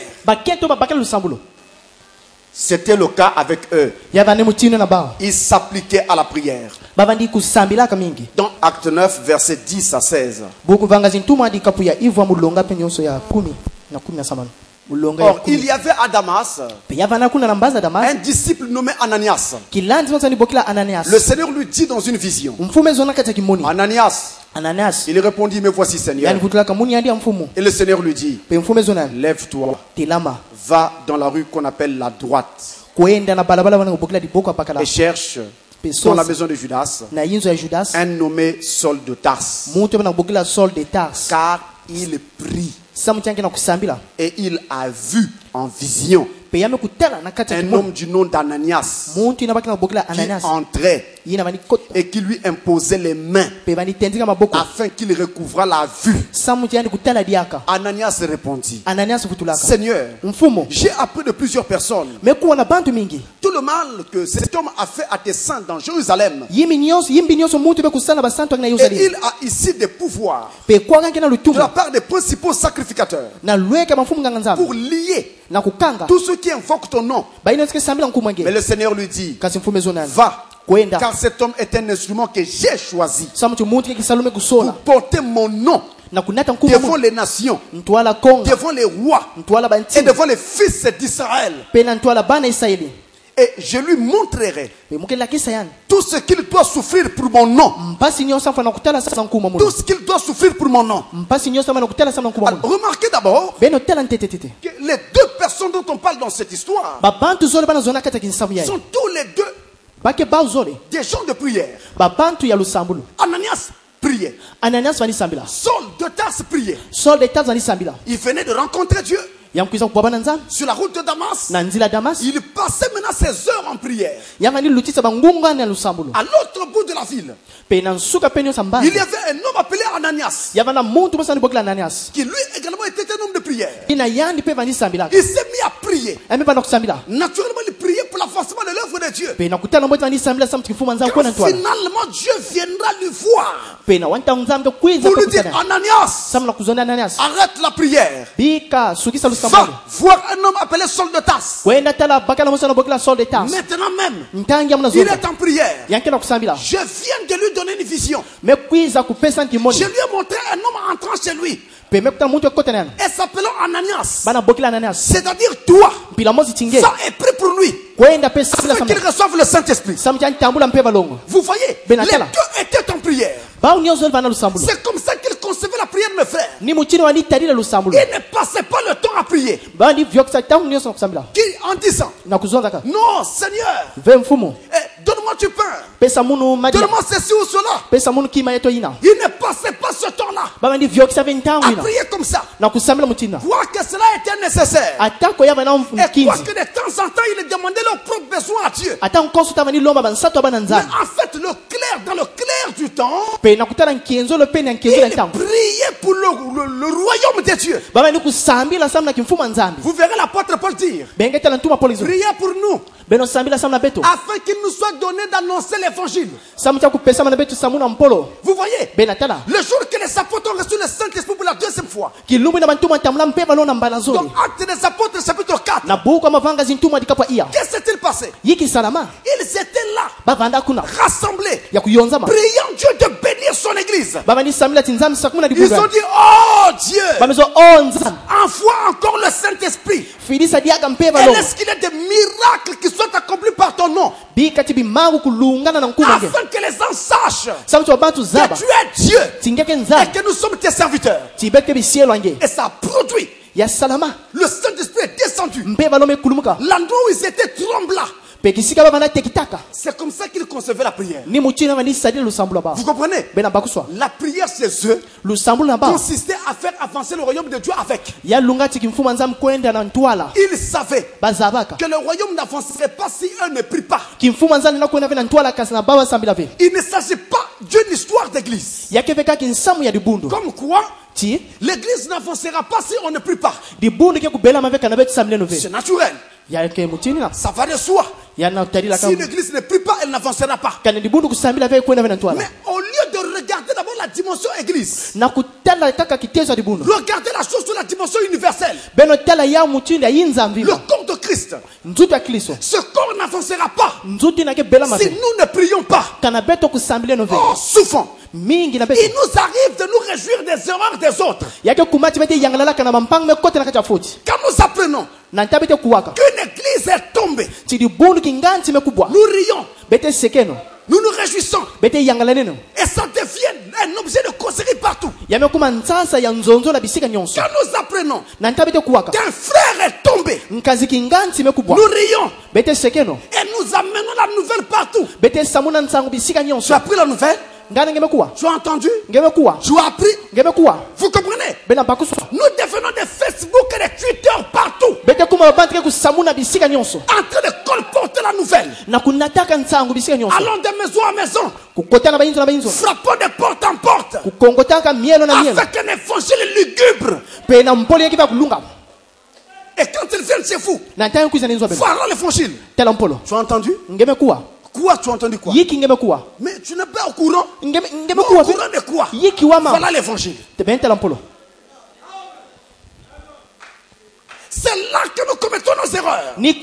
Speaker 3: C'était le cas avec eux. Ils s'appliquaient à la prière. Dans Acte 9, versets 10 à 16. Or, il y avait à Damas un disciple nommé Ananias. Le Seigneur lui dit dans une vision, Ananias. Il répondit, me voici Seigneur. Et le Seigneur lui dit, lève-toi, va dans la rue qu'on appelle la droite et cherche dans la maison de Judas un nommé Saul de Tarse, car il prie et il a vu en vision un homme du nom d'Ananias qui entrait et qui lui imposait les mains afin qu'il recouvrât la vue. Ananias répondit, Seigneur, j'ai appris de plusieurs personnes tout le mal que cet homme a fait à tes saints dans Jérusalem. Et il a ici des pouvoirs de la part des principaux sacrificateurs pour lier tous ceux qui invoquent ton nom. Mais le Seigneur lui dit, va, car cet homme est un instrument que j'ai choisi pour porter mon nom devant les nations, devant les rois et devant les fils d'Israël. Et je lui montrerai tout ce qu'il doit souffrir pour mon nom. Tout ce qu'il doit souffrir pour mon nom. Alors, remarquez d'abord que les deux personnes dont on parle dans cette histoire sont tous les deux des gens de prière. Ananias priait. Saul de Tarse priait. Il venait de rencontrer Dieu sur la route de Damas. Il passait maintenant ses heures en prière. À l'autre bout de la ville, il y avait un homme appelé Ananias qui lui également était un homme de prière. Il s'est mis à prier. Naturellement, il priait pour l'avancement de l'œuvre de Dieu. Quand finalement Dieu viendra lui voir pour lui dire, Ananias, arrête la prière. Va voir un homme appelé Saul de Tarse. Maintenant même, il est en prière. Je viens de lui donner une vision. Je lui ai montré un homme entrant chez lui et s'appelant Ananias. C'est-à-dire toi, ça est pris pour lui afin qu'il reçoive le Saint-Esprit. Vous voyez, les deux étaient en prière. C'est comme ça qu'il concevait la prière, mes frères. Il ne passait pas le temps à prier. Qui en disant, non Seigneur, donne-moi du pain, donne-moi ceci ou cela. Il ne passait pas ce temps-là à prier comme ça. Quoi que cela était nécessaire. Et quoi que de temps en temps il demandait leurs propres besoins à Dieu. Mais en fait dans le clair du temps, il priait pour le royaume de Dieu. Vous verrez l'apôtre Paul dire, priez pour nous afin qu'il nous soit donné d'annoncer l'évangile. Vous voyez, le jour que les apôtres ont reçu le Saint-Esprit pour la deuxième fois, dans Actes des Apôtres chapitre 4, qu'est-ce qui s'est passé? Ils étaient là, rassemblés, priant Dieu de bénir son église. Ils ont dit, oh Dieu, envoie encore le Saint-Esprit et laisse qu'il y ait des miracles qui soient accomplis par ton nom, afin que les gens sachent que tu es Dieu et que nous sommes tes serviteurs. Et ça a produit. Le Saint-Esprit est descendu. L'endroit où ils étaient trembla. C'est comme ça qu'il concevait la prière. Vous comprenez? La prière chez eux consistait à faire avancer le royaume de Dieu avec. Ils savaient que le royaume n'avancerait pas si eux ne prient pas. Il ne s'agit pas d'une histoire d'église. Comme quoi l'église n'avancera pas si on ne prie pas. C'est naturel. Ça va de soi. Si l'église ne prie pas, elle n'avancera pas. Mais au lieu de regarder d'abord la dimension église, regardez la chose sur la dimension universelle. Le corps de Christ. Ce corps n'avancera pas si nous ne prions pas. Oh, souvent il nous arrive de nous réjouir des erreurs des autres. Quand nous apprenons qu'une église est tombée, nous rions, nous nous réjouissons, et ça devient un objet de causerie partout. Quand nous apprenons qu'un frère est tombé, nous rions et nous amenons la nouvelle partout. Tu as pris la nouvelle? Tu as entendu? Tu as appris? Vous comprenez? Nous devenons des Facebook et des Twitter partout, en train de colporter la nouvelle, allons de maison à maison, frappons de porte en porte, avec un évangile lugubre. Et quand ils viennent chez vous, voilà l'évangile. Tu as entendu? Quoi? Tu as entendu quoi? Mais tu n'es pas au courant. Au courant de quoi? Voilà l'évangile. C'est là que nous commettons nos erreurs. Et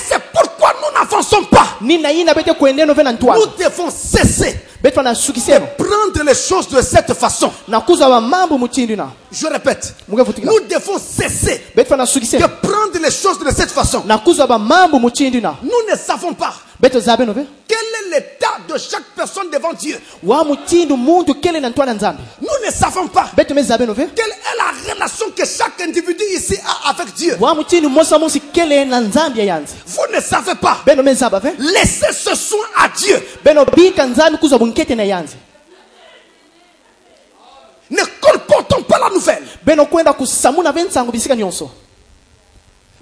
Speaker 3: c'est pourquoi nous n'avançons pas. Nous devons cesser de prendre les choses de cette façon. Je répète, nous devons cesser de prendre les choses de cette façon. Nous ne savons pas quel est l'état de chaque personne devant Dieu. Nous ne savons pas quelle est la relation que chaque individu ici a avec Dieu. Vous ne savez pas. Laissez ce soin à Dieu. Ne colportons pas la nouvelle,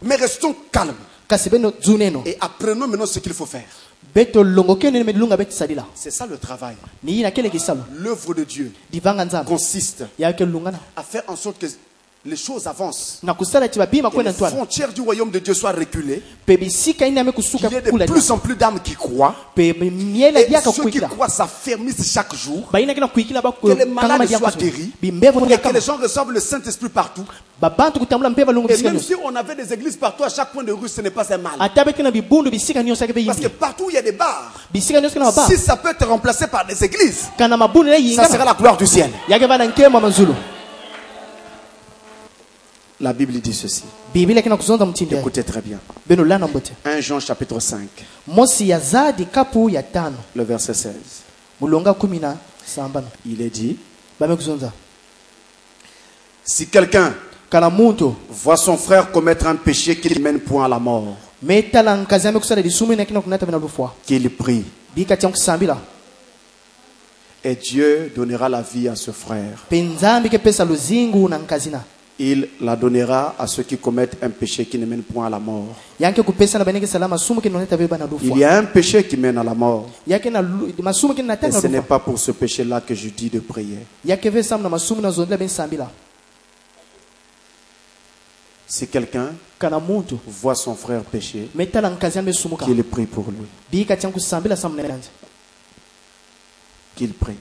Speaker 3: mais restons calmes et apprenons maintenant ce qu'il faut faire. C'est ça le travail. L'œuvre de Dieu consiste à faire en sorte que les choses avancent, que les frontières du royaume de Dieu soient reculées, qu'il y ait de plus en plus d'âmes qui croient, et ceux qui croient s'affermissent chaque jour, que les malades soient guéris, et que les gens reçoivent le Saint-Esprit partout. Et même si on avait des églises partout à chaque point de rue, ce n'est pas un mal. Parce que partout où il y a des bars, si ça peut être remplacé par des églises, ça sera la gloire du ciel. La Bible dit ceci. Écoutez très bien. 1 Jean chapitre 5. Le verset 16. Il est dit, si quelqu'un voit son frère commettre un péché qui ne mène point à la mort, qu'il prie. Et Dieu donnera la vie à ce frère. Il la donnera à ceux qui commettent un péché qui ne mène point à la mort. Il y a un péché qui mène à la mort. Et ce n'est pas pour ce péché-là que je dis de prier. Si quelqu'un voit son frère pécher, qu'il prie pour lui. Qu'il prie.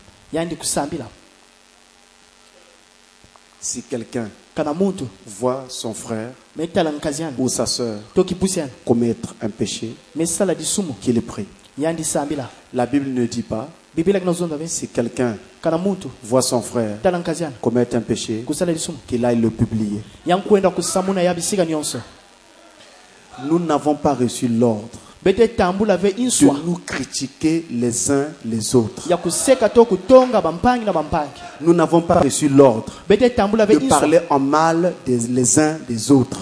Speaker 3: Si quelqu'un voit son frère ou sa soeur commettre un péché, qu'il prie. La Bible ne dit pas si quelqu'un voit son frère commettre un péché, qu'il aille le publier. Nous n'avons pas reçu l'ordre de nous critiquer les uns les autres. Nous n'avons pas reçu l'ordre de parler en mal les uns des autres.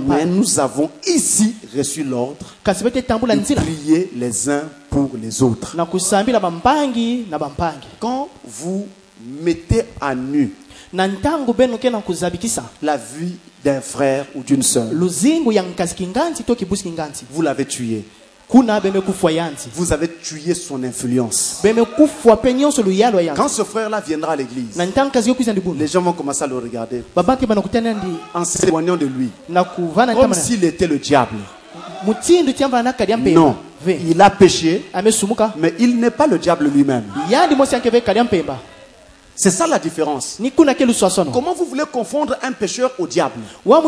Speaker 3: Mais nous avons ici reçu l'ordre de prier les uns pour les autres. Quand vous mettez à nu la vie d'un frère ou d'une sœur, vous l'avez tué. Vous avez tué son influence. Quand ce frère-là viendra à l'église, les gens vont commencer à le regarder en s'éloignant de lui, comme s'il était le diable. Non, il a péché, mais il n'est pas le diable lui-même. C'est ça la différence. Comment vous voulez confondre un pécheur au diable? Il a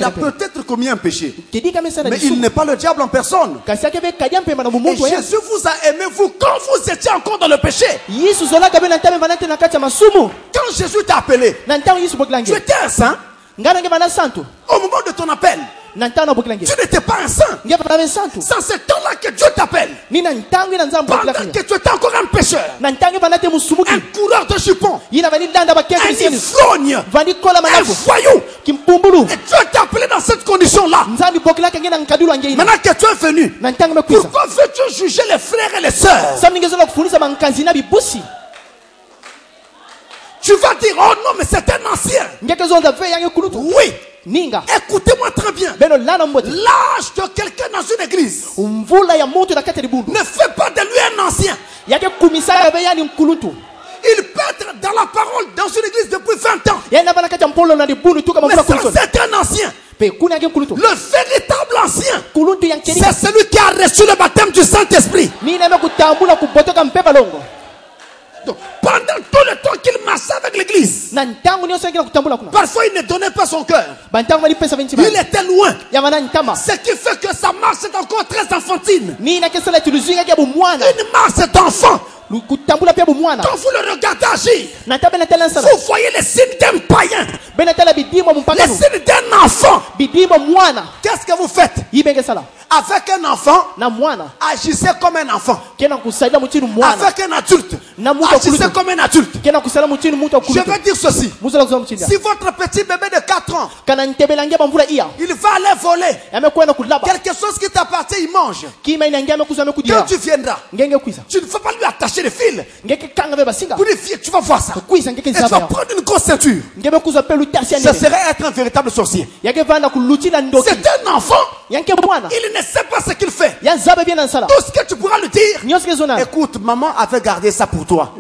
Speaker 3: peut-être commis un péché, mais il n'est pas le diable en personne. Et Jésus vous a aimé, vous, quand vous étiez encore dans le péché. Quand Jésus t'a appelé, tu étais un saint. Au moment de ton appel, tu n'étais pas un saint. C'est ce temps-là que Dieu t'appelle. Pendant que tu étais encore un pécheur, un coureur de jupons, un ivrogne, un voyou. Et Dieu t'a appelé dans cette condition-là. Maintenant que tu es venu, pourquoi veux-tu juger les frères et les sœurs? Tu vas dire, oh non, mais c'est un ancien. Oui. Écoutez-moi très bien. L'âge de quelqu'un dans une église ne fait pas de lui un ancien. Il peut être dans la parole dans une église depuis 20 ans. Mais sans être un ancien. Le véritable ancien, c'est celui qui a reçu le baptême du Saint-Esprit. Donc, pendant tout le temps qu'il marchait avec l'église, parfois il ne donnait pas son cœur. Il était loin. Ce qui fait que sa marche est encore très enfantine. Une marche d'enfant. Quand vous le regardez agir, vous voyez les signes d'un païen, les signes d'un enfant. Qu'est-ce que vous faites? Avec un enfant, agissez comme un enfant. Avec un adulte, agissez comme un adulte. Je veux dire ceci. Si votre petit bébé de 4 ans, il va aller voler quelque chose qui t'appartient, il mange. Quand tu viendras, tu ne vas pas lui attacher les fils. Pour lui dire, tu vas voir ça. Et tu vas prendre une grosse ceinture. Ce serait être un véritable sorcier. C'est un enfant. Il ne sait pas ce qu'il fait. Tout ce que tu pourras lui dire, écoute, maman avait gardé ça pour toi.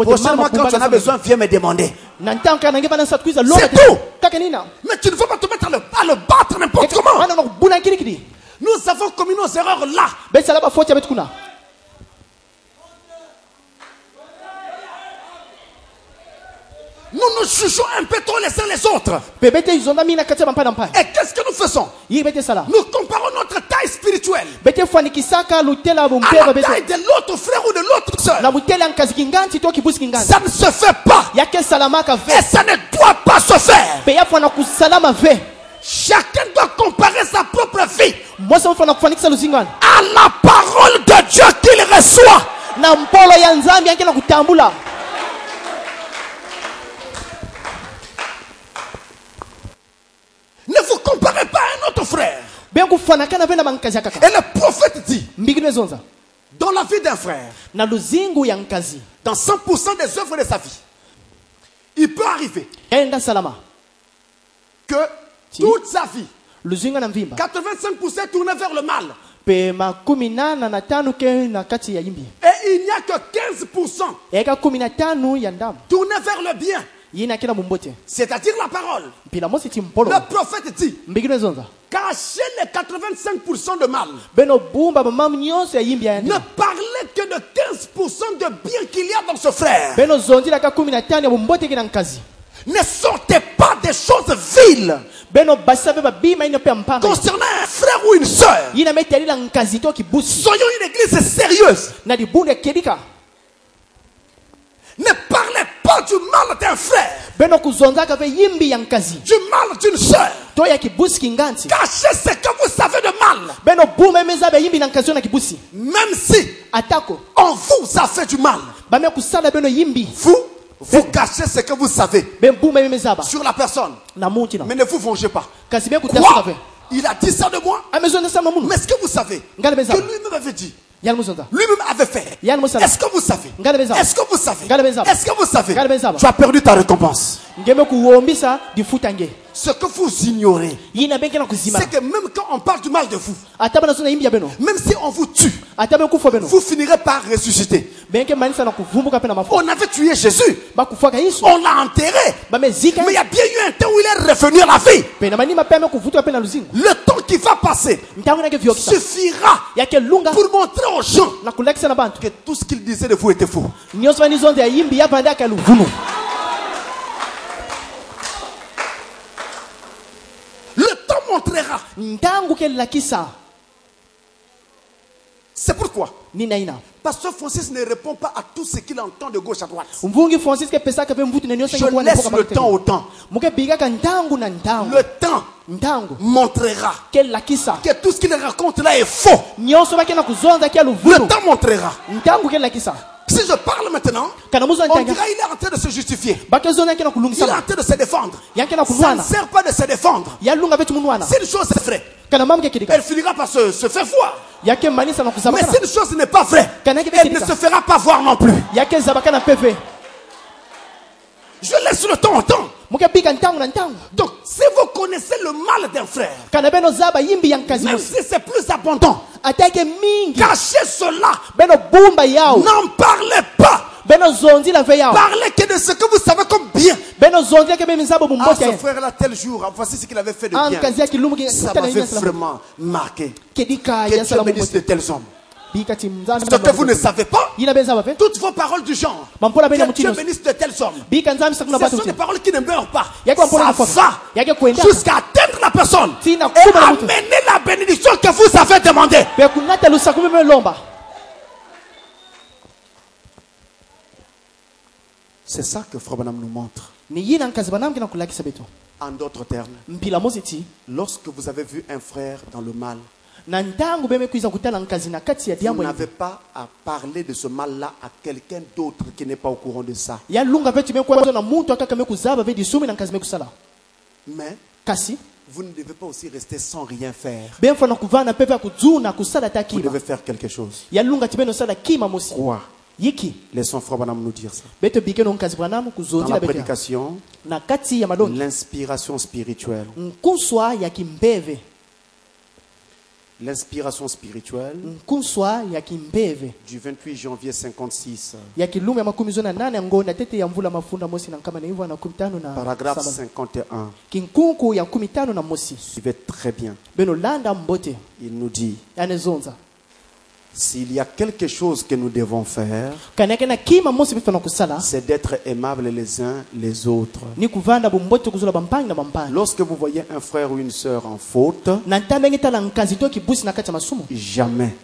Speaker 3: Prochainement, quand tu en as besoin, viens me demander. C'est tout. Mais tu ne veux pas te mettre à le battre n'importe comment. Nous avons commis nos erreurs là. Nous nous jugeons un peu trop les uns les autres. Et qu'est-ce que nous faisons? Nous comparons notre taille spirituelle à la taille de l'autre frère ou de l'autre soeur. Ça ne se fait pas. Et ça ne doit pas se faire. Chacun doit comparer sa propre vie à la parole de Dieu qu'il reçoit. Ne vous comparez pas à un autre frère. Et le prophète dit, dans la vie d'un frère, dans 100% des œuvres de sa vie, il peut arriver que toute sa vie, 85% tourné vers le mal. Et il n'y a que 15% tourné vers le bien. C'est-à-dire la parole. Le prophète dit, cachez les 85% de mal. Ne parlez que de 15% de bien qu'il y a dans ce frère. Ne sortez pas des choses viles concernant un frère ou une soeur. Soyons une église sérieuse. Ne parlez pas parle du mal d'un frère, du mal d'une soeur, cachez ce que vous savez de mal. Même si on vous a fait du mal, vous cachez ce que vous savez sur la personne. Mais ne vous vengez pas. Quoi? Il a dit ça de moi. Mais est-ce que vous savez que lui-même avait dit? Lui-même avait fait. Est-ce que vous savez? Est-ce que vous savez? Est-ce que vous savez? Tu as perdu ta récompense. Ce que vous ignorez, c'est que même quand on parle du mal de vous, même si on vous tue, vous finirez par ressusciter. On avait tué Jésus, on l'a enterré, mais il y a bien eu un temps où il est revenu à la vie. Le temps qui va passer suffira pour montrer aux gens que tout ce qu'il disait de vous était faux. Le temps montrera. C'est pourquoi Pasteur Francis ne répond pas à tout ce qu'il entend de gauche à droite. Je laisse le temps au temps. Le temps montrera que tout ce qu'il raconte là est faux. Le temps montrera. Si je parle maintenant, on dirait qu'il est en train de se justifier. Il est en train de se défendre. Ça ne sert pas de se défendre. Si une chose est vraie, elle finira par se faire voir. Mais si une chose n'est pas vraie, elle ne se fera pas voir non plus. Je laisse le temps au temps. Donc, si vous connaissez le mal d'un frère, même si c'est plus abondant, cachez cela. N'en parlez pas. Parlez que de ce que vous savez comme bien. Ah, ce frère-là, tel jour, voici ce qu'il avait fait de bien. Ça m'avait vraiment marqué. Que Dieu bénisse de tels hommes. Ce que vous ne savez pas, toutes vos paroles du genre, que Dieu bénisse de tels hommes, ce sont des paroles qui ne meurent pas. Ça va jusqu'à atteindre la personne et amener la bénédiction que vous avez demandée. C'est ça que Frère Branham nous montre. En d'autres termes, lorsque vous avez vu un frère dans le mal, vous n'avez pas à parler de ce mal-là à quelqu'un d'autre qui n'est pas au courant de ça. Mais vous ne devez pas aussi rester sans rien faire. Vous devez faire quelque chose. Quoi? Laissons Frère Branham nous dire ça. Dans la prédication, l'inspiration spirituelle. L'inspiration spirituelle du 28 janvier 56. Paragraphe 51. Suivez très bien. Il nous dit: s'il y a quelque chose que nous devons faire, c'est d'être aimables les uns les autres. Lorsque vous voyez un frère ou une sœur en faute, jamais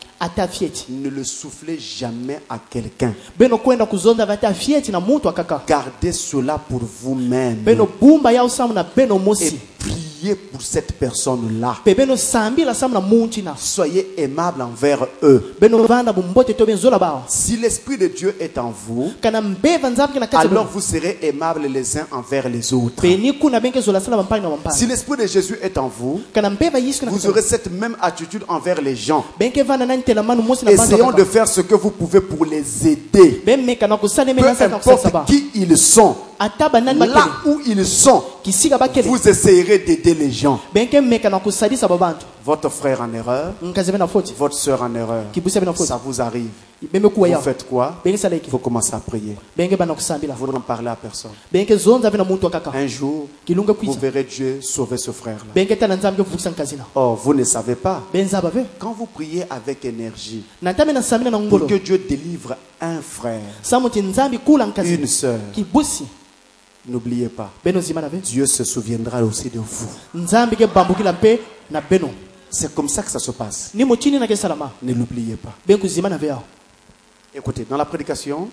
Speaker 3: ne le soufflez jamais à quelqu'un. Gardez cela pour vous-même et priez pour cette personne-là. Soyez aimables envers eux. Si l'Esprit de Dieu est en vous, alors vous serez aimables les uns envers les autres. Si l'Esprit de Jésus est en vous, vous aurez cette même attitude envers les gens. Essayons de faire ce que vous pouvez pour les aider. Peu importe qui ils sont, là où ils sont, vous essayerez d'aider les gens. Votre frère en erreur, votre soeur en erreur, ça vous arrive. Vous faites quoi? Vous commencez à prier. Vous n'en parlez à personne. Un jour, vous verrez Dieu sauver ce frère-là. Oh, vous ne savez pas. Quand vous priez avec énergie pour que Dieu délivre un frère, une soeur, n'oubliez pas, Dieu se souviendra aussi de vous. C'est comme ça que ça se passe. Ne l'oubliez pas. Écoutez, dans la prédication,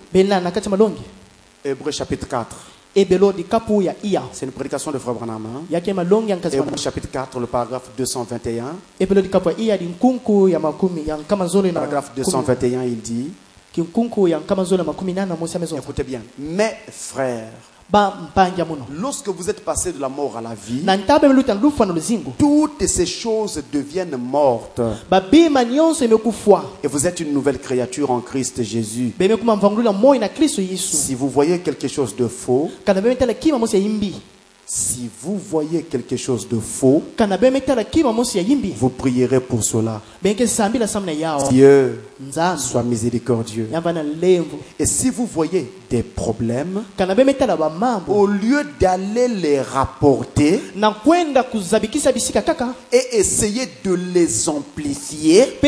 Speaker 3: Hébreux chapitre 4. C'est une prédication de Frère Branham. Hébreux chapitre 4, le paragraphe 221. Paragraphe 221, il dit, écoutez bien, mes frères, lorsque vous êtes passé de la mort à la vie, toutes ces choses deviennent mortes. Et vous êtes une nouvelle créature en Christ Jésus. Si vous voyez quelque chose de faux, si vous voyez quelque chose de faux, vous prierez pour cela. Dieu soit miséricordieux. Et si vous voyez des problèmes, au lieu d'aller les rapporter et essayer de les amplifier,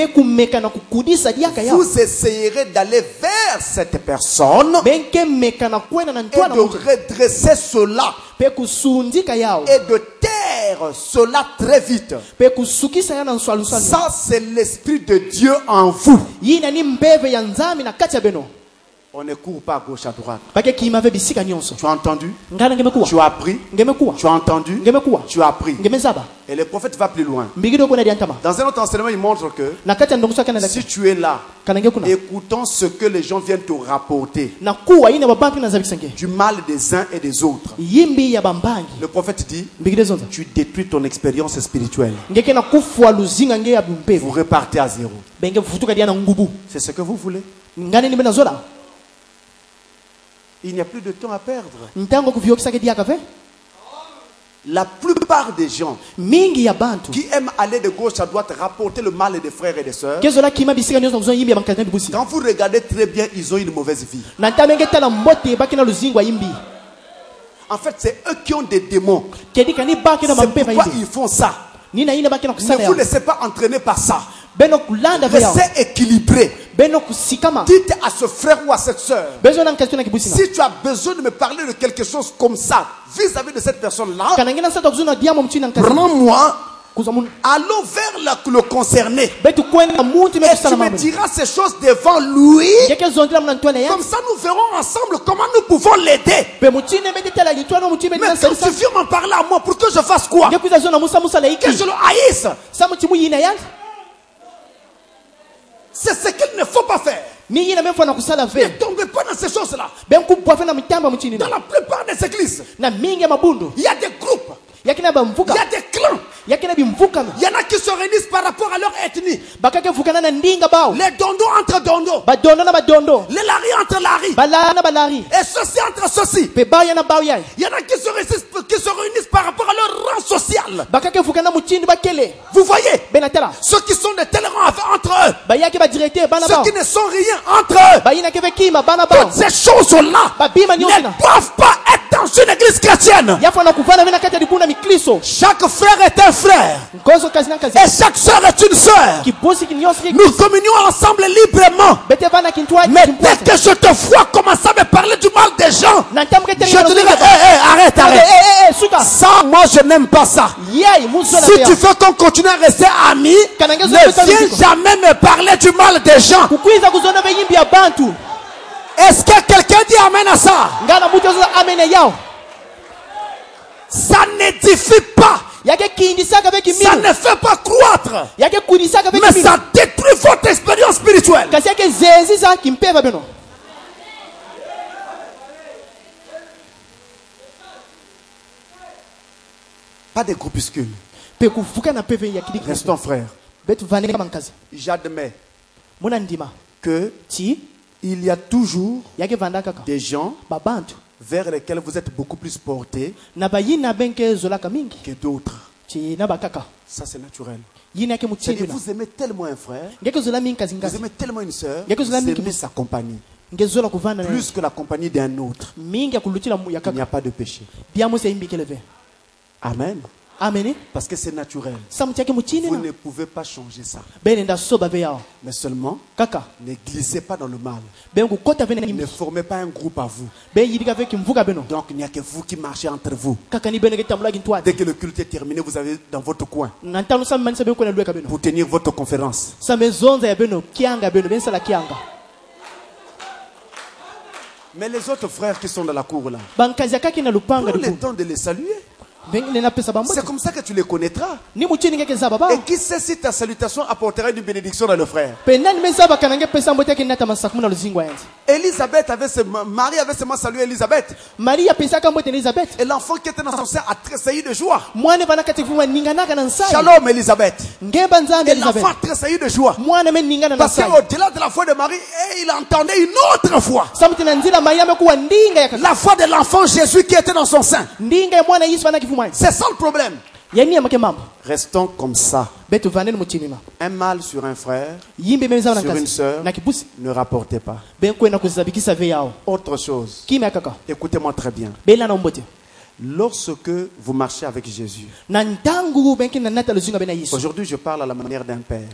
Speaker 3: vous essayerez d'aller vers cette personne et de redresser cela et de taire cela très vite. Ça, c'est l'Esprit de Dieu en vous. On ne court pas à gauche à droite. Tu as entendu? Tu as appris? Tu as entendu? Tu as appris? Et le prophète va plus loin. Dans un autre enseignement, il montre que si tu es là, écoutant ce que les gens viennent te rapporter, du mal des uns et des autres, le prophète dit, tu détruis ton expérience spirituelle. Vous repartez à zéro. C'est ce que vous voulez. Il n'y a plus de temps à perdre. La plupart des gens qui aiment aller de gauche à droite rapporter le mal des frères et des sœurs, quand vous regardez très bien, ils ont une mauvaise vie. En fait, c'est eux qui ont des démons. C'est pourquoi ils font ça. Ne vous laissez pas entraîner par ça. Restez équilibré. Dites à ce frère ou à cette soeur, si tu as besoin de me parler de quelque chose comme ça vis-à-vis de cette personne-là, prends-moi, allons vers le concerné et tu me diras ces choses devant lui. Comme ça nous verrons ensemble comment nous pouvons l'aider. Mais il suffit de m'en parler à moi pour que je fasse quoi? Que je le haïsse. C'est ce qu'il ne faut pas faire. Ne tombez pas dans ces choses-là. Dans la plupart des églises, il y a des groupes, il y a des clans. Il y en a qui se réunissent par rapport à leur ethnie. Les dondons entre dondons. Les laris entre laris. Et ceci entre ceci. Il y en a qui se réunissent par rapport à leur rang social. Vous voyez, ceux qui sont de tel rang entre eux, ceux qui ne sont rien entre eux, toutes ces choses-là ne doivent pas être dans une église chrétienne. Chaque frère est un frère et chaque soeur est une soeur. Nous communions ensemble librement. Mais dès que je te vois commencer à me parler du mal des gens, je te dirai arrête. Ça, moi je n'aime pas ça. Si tu veux qu'on continue à rester amis, ne viens jamais me parler du mal des gens. Est-ce que quelqu'un dit amen à ça? Ça n'édifie pas. Ça ne fait pas croître. Mais ça détruit votre expérience spirituelle. Pas des groupuscules. Restons frères. J'admets que il y a toujours des gens vers lesquels vous êtes beaucoup plus portés que d'autres. Ça c'est naturel. Vous aimez tellement un frère, vous aimez tellement une soeur, vous aimez sa compagnie plus que la compagnie d'un autre. Il n'y a pas de péché. Amen. Parce que c'est naturel. Vous ne pouvez pas changer ça. Mais seulement, ne glissez pas dans le mal. Ne formez pas un groupe à vous. Donc il n'y a que vous qui marchez entre vous. Dès que le culte est terminé, vous allez dans votre coin pour tenir votre conférence. Mais les autres frères qui sont dans la cour là, prends le temps de les saluer. C'est comme ça que tu les connaîtras. Et qui sait si ta salutation apportera une bénédiction dans le frère. Elisabeth Marie avait seulement salué Elisabeth. Et l'enfant qui était dans son sein a tressailli de joie. Shalom Elisabeth. Et l'enfant a tressailli de joie. Parce qu'au-delà de la foi de Marie, il entendait une autre foi. La foi de l'enfant Jésus qui était dans son sein. C'est ça le problème. Restons comme ça. Un mal sur un frère, sur une sœur, ne rapportez pas. Autre chose, écoutez-moi très bien. Lorsque vous marchez avec Jésus, aujourd'hui je parle à la manière d'un père,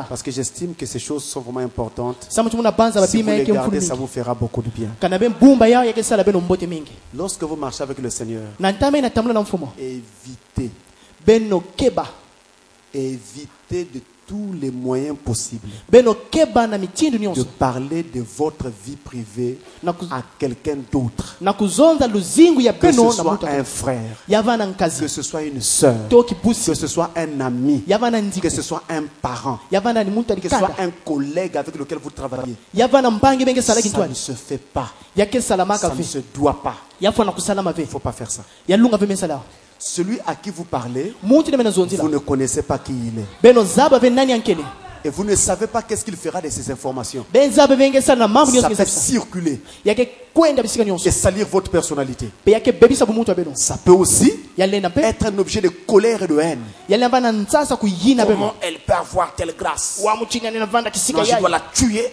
Speaker 3: parce que j'estime que ces choses sont vraiment importantes. Si vous les gardez, ça vous fera beaucoup de bien. Lorsque vous marchez avec le Seigneur, évitez de tous les moyens possibles de parler de votre vie privée à quelqu'un d'autre. Que ce soit un frère, que ce soit une sœur, que ce soit un ami, que ce soit un parent, que ce soit un collègue avec lequel vous travaillez. Ça ne se fait pas. Ça ne se doit pas. Il ne faut pas faire ça. Celui à qui vous parlez, vous ne connaissez pas qui il est. Et vous ne savez pas qu'est-ce qu'il fera de ces informations. Ça peut circuler et salir votre personnalité. Ça peut aussi être un objet de colère et de haine. Comment elle peut avoir telle grâce? Non, je dois la tuer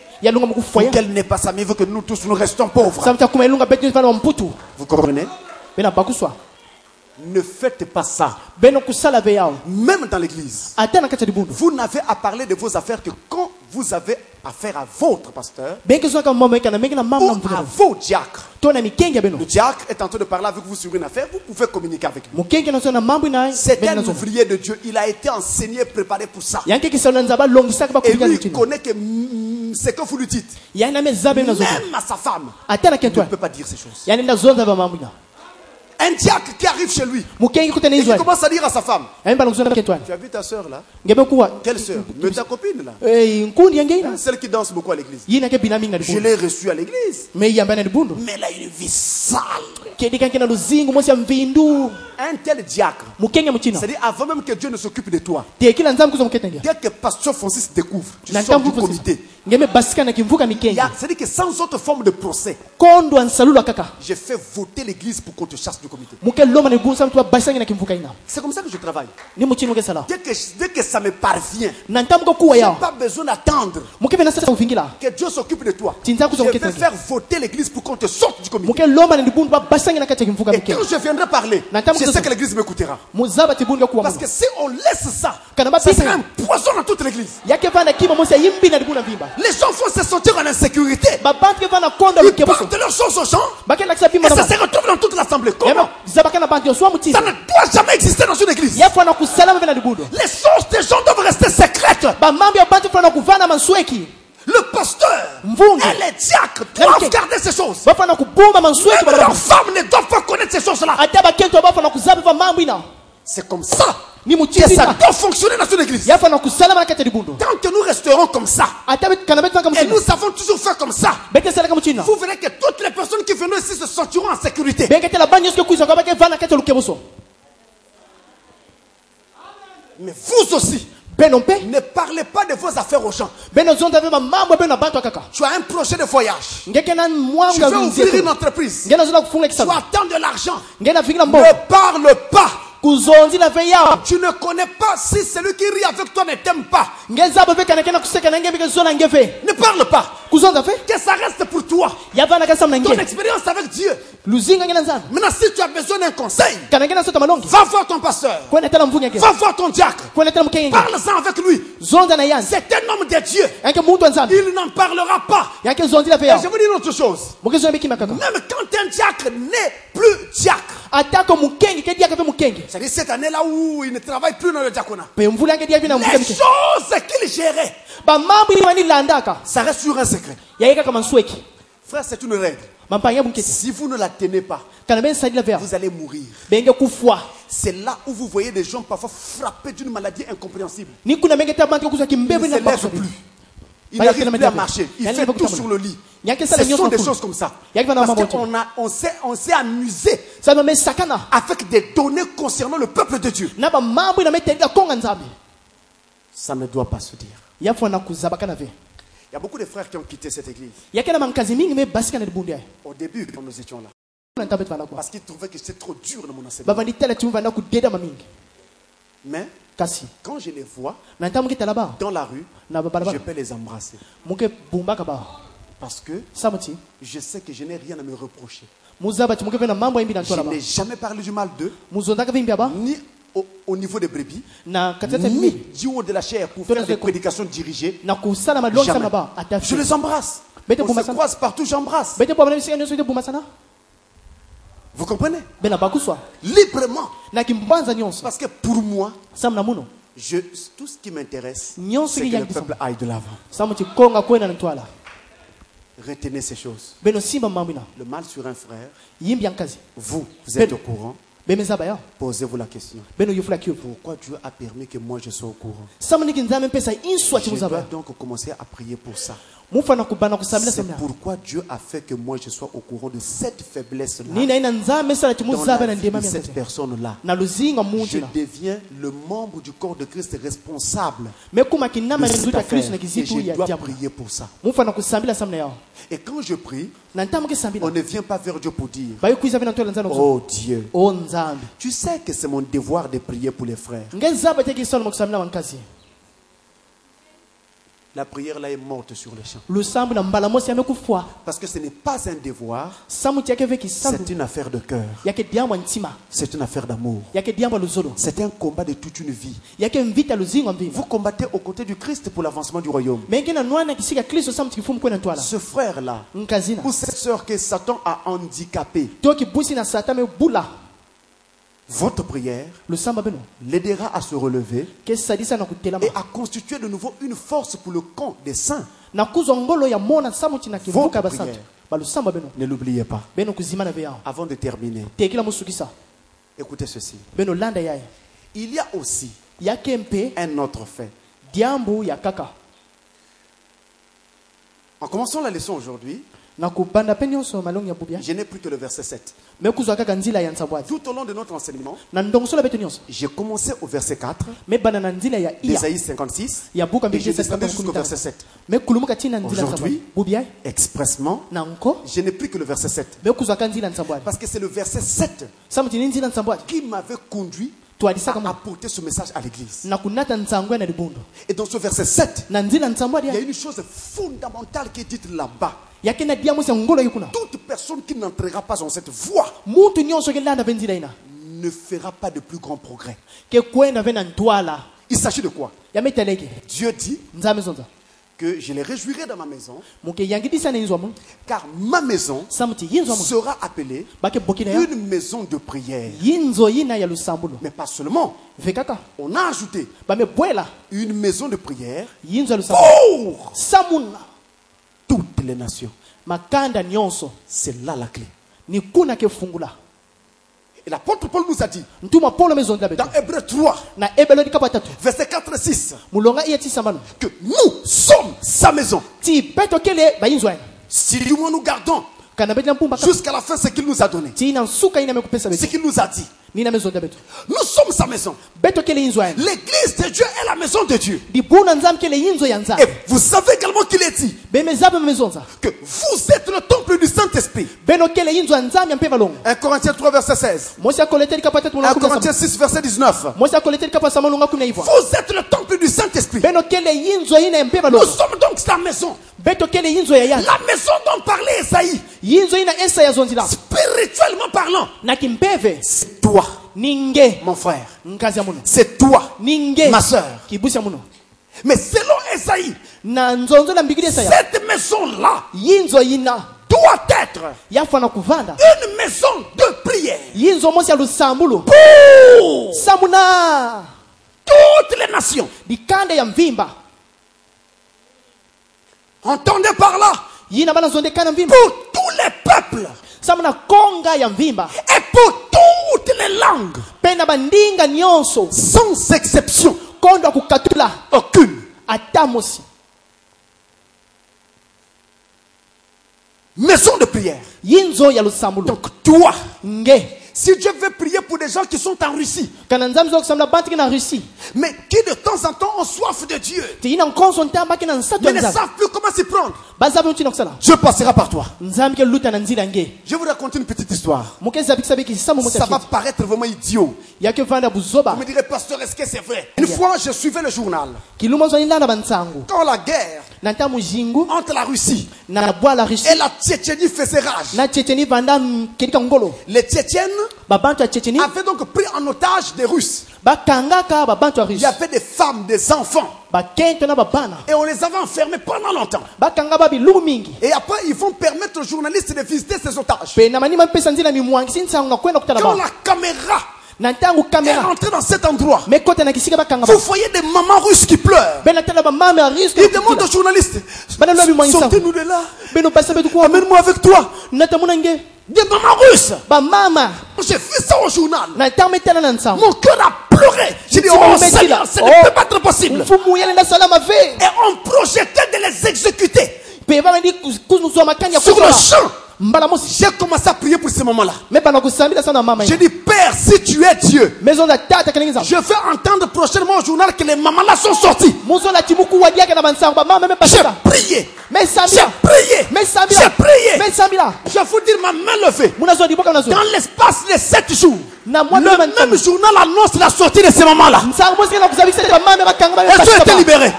Speaker 3: pour qu'elle n'ait pas ça, mais veut que nous tous nous restons pauvres. Vous comprenez? Ne faites pas ça. Même dans l'église. Vous n'avez à parler de vos affaires que quand vous avez affaire à votre pasteur ou à vos diacres. Le diacre est en train de parler avec vous sur une affaire, vous pouvez communiquer avec lui. C'est un ouvrier de Dieu. Il a été enseigné, préparé pour ça. Et lui, il connaît que ce que vous lui dites, même à sa femme, il ne peut pas dire ces choses. Un diacre qui arrive chez lui et qui commence à dire à sa femme: tu as vu ta soeur là? Quelle soeur? Mais ta copine là, celle qui danse beaucoup à l'église. Je l'ai reçue à l'église, mais elle a une vie sale. Un tel diacre, c'est-à-dire avant même que Dieu ne s'occupe de toi, dès que pasteur Francis découvre, tu sors du comité. C'est-à-dire que sans autre forme de procès, j'ai fait voter l'église pour qu'on te chasse du comité. C'est comme ça que je travaille. Dès que ça me parvient, je n'ai pas besoin d'attendre que Dieu s'occupe de toi. Je vais faire voter l'église pour qu'on te sorte du comité. Et quand je viendrai parler, je sais que l'église m'écoutera. Parce que si on laisse ça, ça sera un poison dans toute l'église. Les gens vont se sentir en insécurité. Ils parlent de leurs choses aux gens et ça se retrouve dans toute l'assemblée. Comment? Ça ne doit jamais exister dans une église. Les choses des gens doivent rester secrètes. Le pasteur et les diacres doivent garder ces choses. Même leurs femmes ne doivent pas connaître ces choses-là. C'est comme ça que ça doit fonctionner dans une église. Tant que nous resterons comme ça et nous avons toujours fait comme ça, vous verrez que toutes les personnes qui viennent ici se sentiront en sécurité. Mais vous aussi, ne parlez pas de vos affaires aux gens. Tu as un projet de voyage. Tu veux ouvrir une entreprise. Tu attends de l'argent. Ne parle pas. Tu ne connais pas si celui qui rit avec toi ne t'aime pas. Ne parle pas. Que ça reste pour toi. Ton expérience avec Dieu. Maintenant, si tu as besoin d'un conseil, va voir ton pasteur. Va voir ton diacre. Parle-en avec lui. C'est un homme de Dieu. Il n'en parlera pas. Et je vous dis une autre chose. Même quand un diacre n'est plus diacre, c'est-à-dire cette année-là où il ne travaille plus dans le diaconat, les choses qu'il gérait, ça reste sur un secret. Frère, c'est une règle. Si vous ne la tenez pas, vous allez mourir. C'est là où vous voyez des gens parfois frappés d'une maladie incompréhensible. Ils ne se lèvent plus. Ils n'arrivent plus à marcher. Ils font tout sur le lit. Ce sont des choses comme ça. Parce qu'on s'est amusé avec des données concernant le peuple de Dieu. Ça ne doit pas se dire. Il y a beaucoup de frères qui ont quitté cette église. Au début, quand nous étions là. Parce qu'ils trouvaient que c'était trop dur de mon enseignement. Mais quand je les vois dans la rue, je peux les embrasser. Parce que je sais que je n'ai rien à me reprocher. Je n'ai jamais parlé du mal d'eux, ni au niveau des brebis, ni du haut de la chair pour faire des prédications dirigées. Jamais. Je les embrasse. On se croise partout, j'embrasse. Vous comprenez? Librement. Parce que pour moi, tout ce qui m'intéresse, c'est que le peuple aille de l'avant. Retenez ces choses. Le mal sur un frère, vous êtes au courant. Posez-vous la question. Pourquoi Dieu a permis que moi je sois au courant? Je dois donc commencer à prier pour ça. C'est pourquoi Dieu a fait que moi je sois au courant de cette faiblesse-là. Dans la vie de cette personne-là, je deviens le membre du corps de Christ responsable de cette affaire. Et je dois prier pour ça. Et quand je prie, on ne vient pas vers Dieu pour dire: oh Dieu, tu sais que c'est mon devoir de prier pour les frères. La prière là est morte sur le champ. Parce que ce n'est pas un devoir, c'est une affaire de cœur. C'est une affaire d'amour. C'est un combat de toute une vie. Vous combattez aux côtés du Christ pour l'avancement du royaume. Ce frère là, ou cette soeur que Satan a handicapé, votre prière l'aidera à se relever et à constituer de nouveau une force pour le camp des saints. Votre prière, ne l'oubliez pas. Avant de terminer, écoutez ceci. Il y a aussi un autre fait. En commençant la leçon aujourd'hui, je n'ai plus que le verset 7. Tout au long de notre enseignement, j'ai commencé au verset 4 d'Ésaïe 56 et j'ai descendu jusqu'au verset 7. Aujourd'hui, expressement, je n'ai plus que le verset 7. Parce que c'est le verset 7 qui m'avait conduit à apporter ce message à l'église. Et dans ce verset 7, il y a une chose fondamentale qui est dite là-bas. Toute personne qui n'entrera pas dans cette voie ne fera pas de plus grand progrès. Il s'agit de quoi? Dieu dit que je les réjouirai dans ma maison, car ma maison sera appelée une maison de prière. Mais pas seulement. On a ajouté une maison de prière pour toutes les nations. C'est là la clé. Et l'apôtre Paul nous a dit dans Hébreux 3 verset 4 et 6 que nous sommes sa maison si du moins nous gardons jusqu'à la fin ce qu'il nous a donné, ce qu'il nous a dit. Nous sommes sa maison. L'église de Dieu est la maison de Dieu. Et vous savez également qu'il est dit que vous êtes le temple du Saint-Esprit. 1 Corinthiens 3 verset 16. 1 Corinthiens 6 verset 19. Vous êtes le temple du Saint-Esprit. Nous sommes donc la maison. La maison dont parlait Esaïe. Spirituellement parlant, c'est toi, mon frère. C'est toi, ma soeur. Mais selon Esaïe, cette maison-là doit être une maison de prière pour toutes les nations. Entendez par là Pour tous les peuples. Et pour toutes les langues. Sans exception. Aucune. Maison de prière. Donc toi, si Dieu veut prier pour des gens qui sont en Russie, mais qui de temps en temps ont soif de Dieu, mais ne savent plus comment s'y prendre, Dieu passera par toi. Je vous raconte une petite histoire. Ça va paraître vraiment idiot. Vous me direz, pasteur, est-ce que c'est vrai? Une fois, je suivais le journal. Quand la guerre entre la Russie et la Tchétchénie faisait rage, les Tchétchènes avaient donc pris en otage des Russes. Il y avait des femmes, des enfants. Et on les avait enfermés pendant longtemps. Et après, ils vont permettre aux journalistes de visiter ces otages. Quand la caméra est rentrée dans cet endroit, vous voyez des mamans russes qui pleurent. Ils demandent aux journalistes, sortez-nous de là, amène-moi avec toi. Des mamans russes. J'ai vu ça au journal. Mon cœur a pleuré. J'ai dit, oh Seigneur, ça ne peut pas être possible. Et on projetait de les exécuter sur le champ. J'ai commencé à prier pour ce moment-là. J'ai dit, Père, si tu es Dieu, je vais entendre prochainement au journal que les mamans là sont sorties. J'ai prié. J'ai prié. J'ai prié. Je vais vous dire ma main levée. Dans l'espace de 7 jours, le même journal annonce la sortie de ces mamans-là. Elles ont été libérées.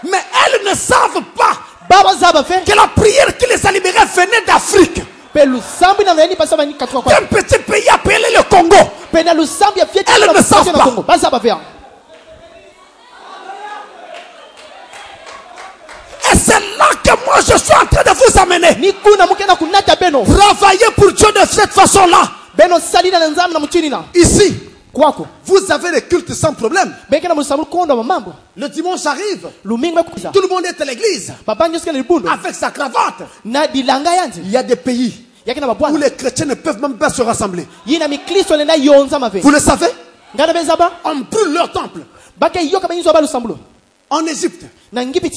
Speaker 3: Mais elles ne savent pas que la prière qui les a libérés venait d'Afrique. Un petit pays appelé le Congo. Elles ne savent pas. Et c'est là que moi je suis en train de vous amener. Travaillez pour Dieu de cette façon-là. Ici, vous avez les cultes sans problème. Le dimanche arrive. Tout le monde est à l'église avec sa cravate. Il y a des pays où les chrétiens ne peuvent même pas se rassembler. Vous le savez? On brûle leur temple. En Égypte,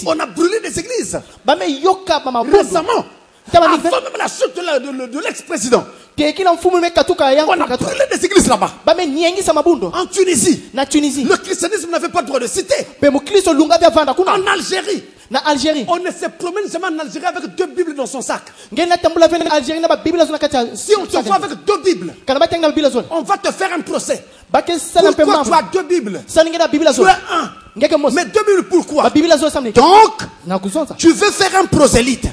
Speaker 3: on a brûlé des églises. Récemment, avant même la chute de l'ex-président, on a brûlé des églises là-bas. En Tunisie, le christianisme n'avait pas le droit de citer. En Algérie, on ne se promène jamais en Algérie avec 2 Bibles dans son sac. Si on te voit avec 2 Bibles, on va te faire un procès. Pourquoi tu as 2 Bibles? Tu as un. Mais 2 Bibles pourquoi? Donc, tu veux faire un prosélyte.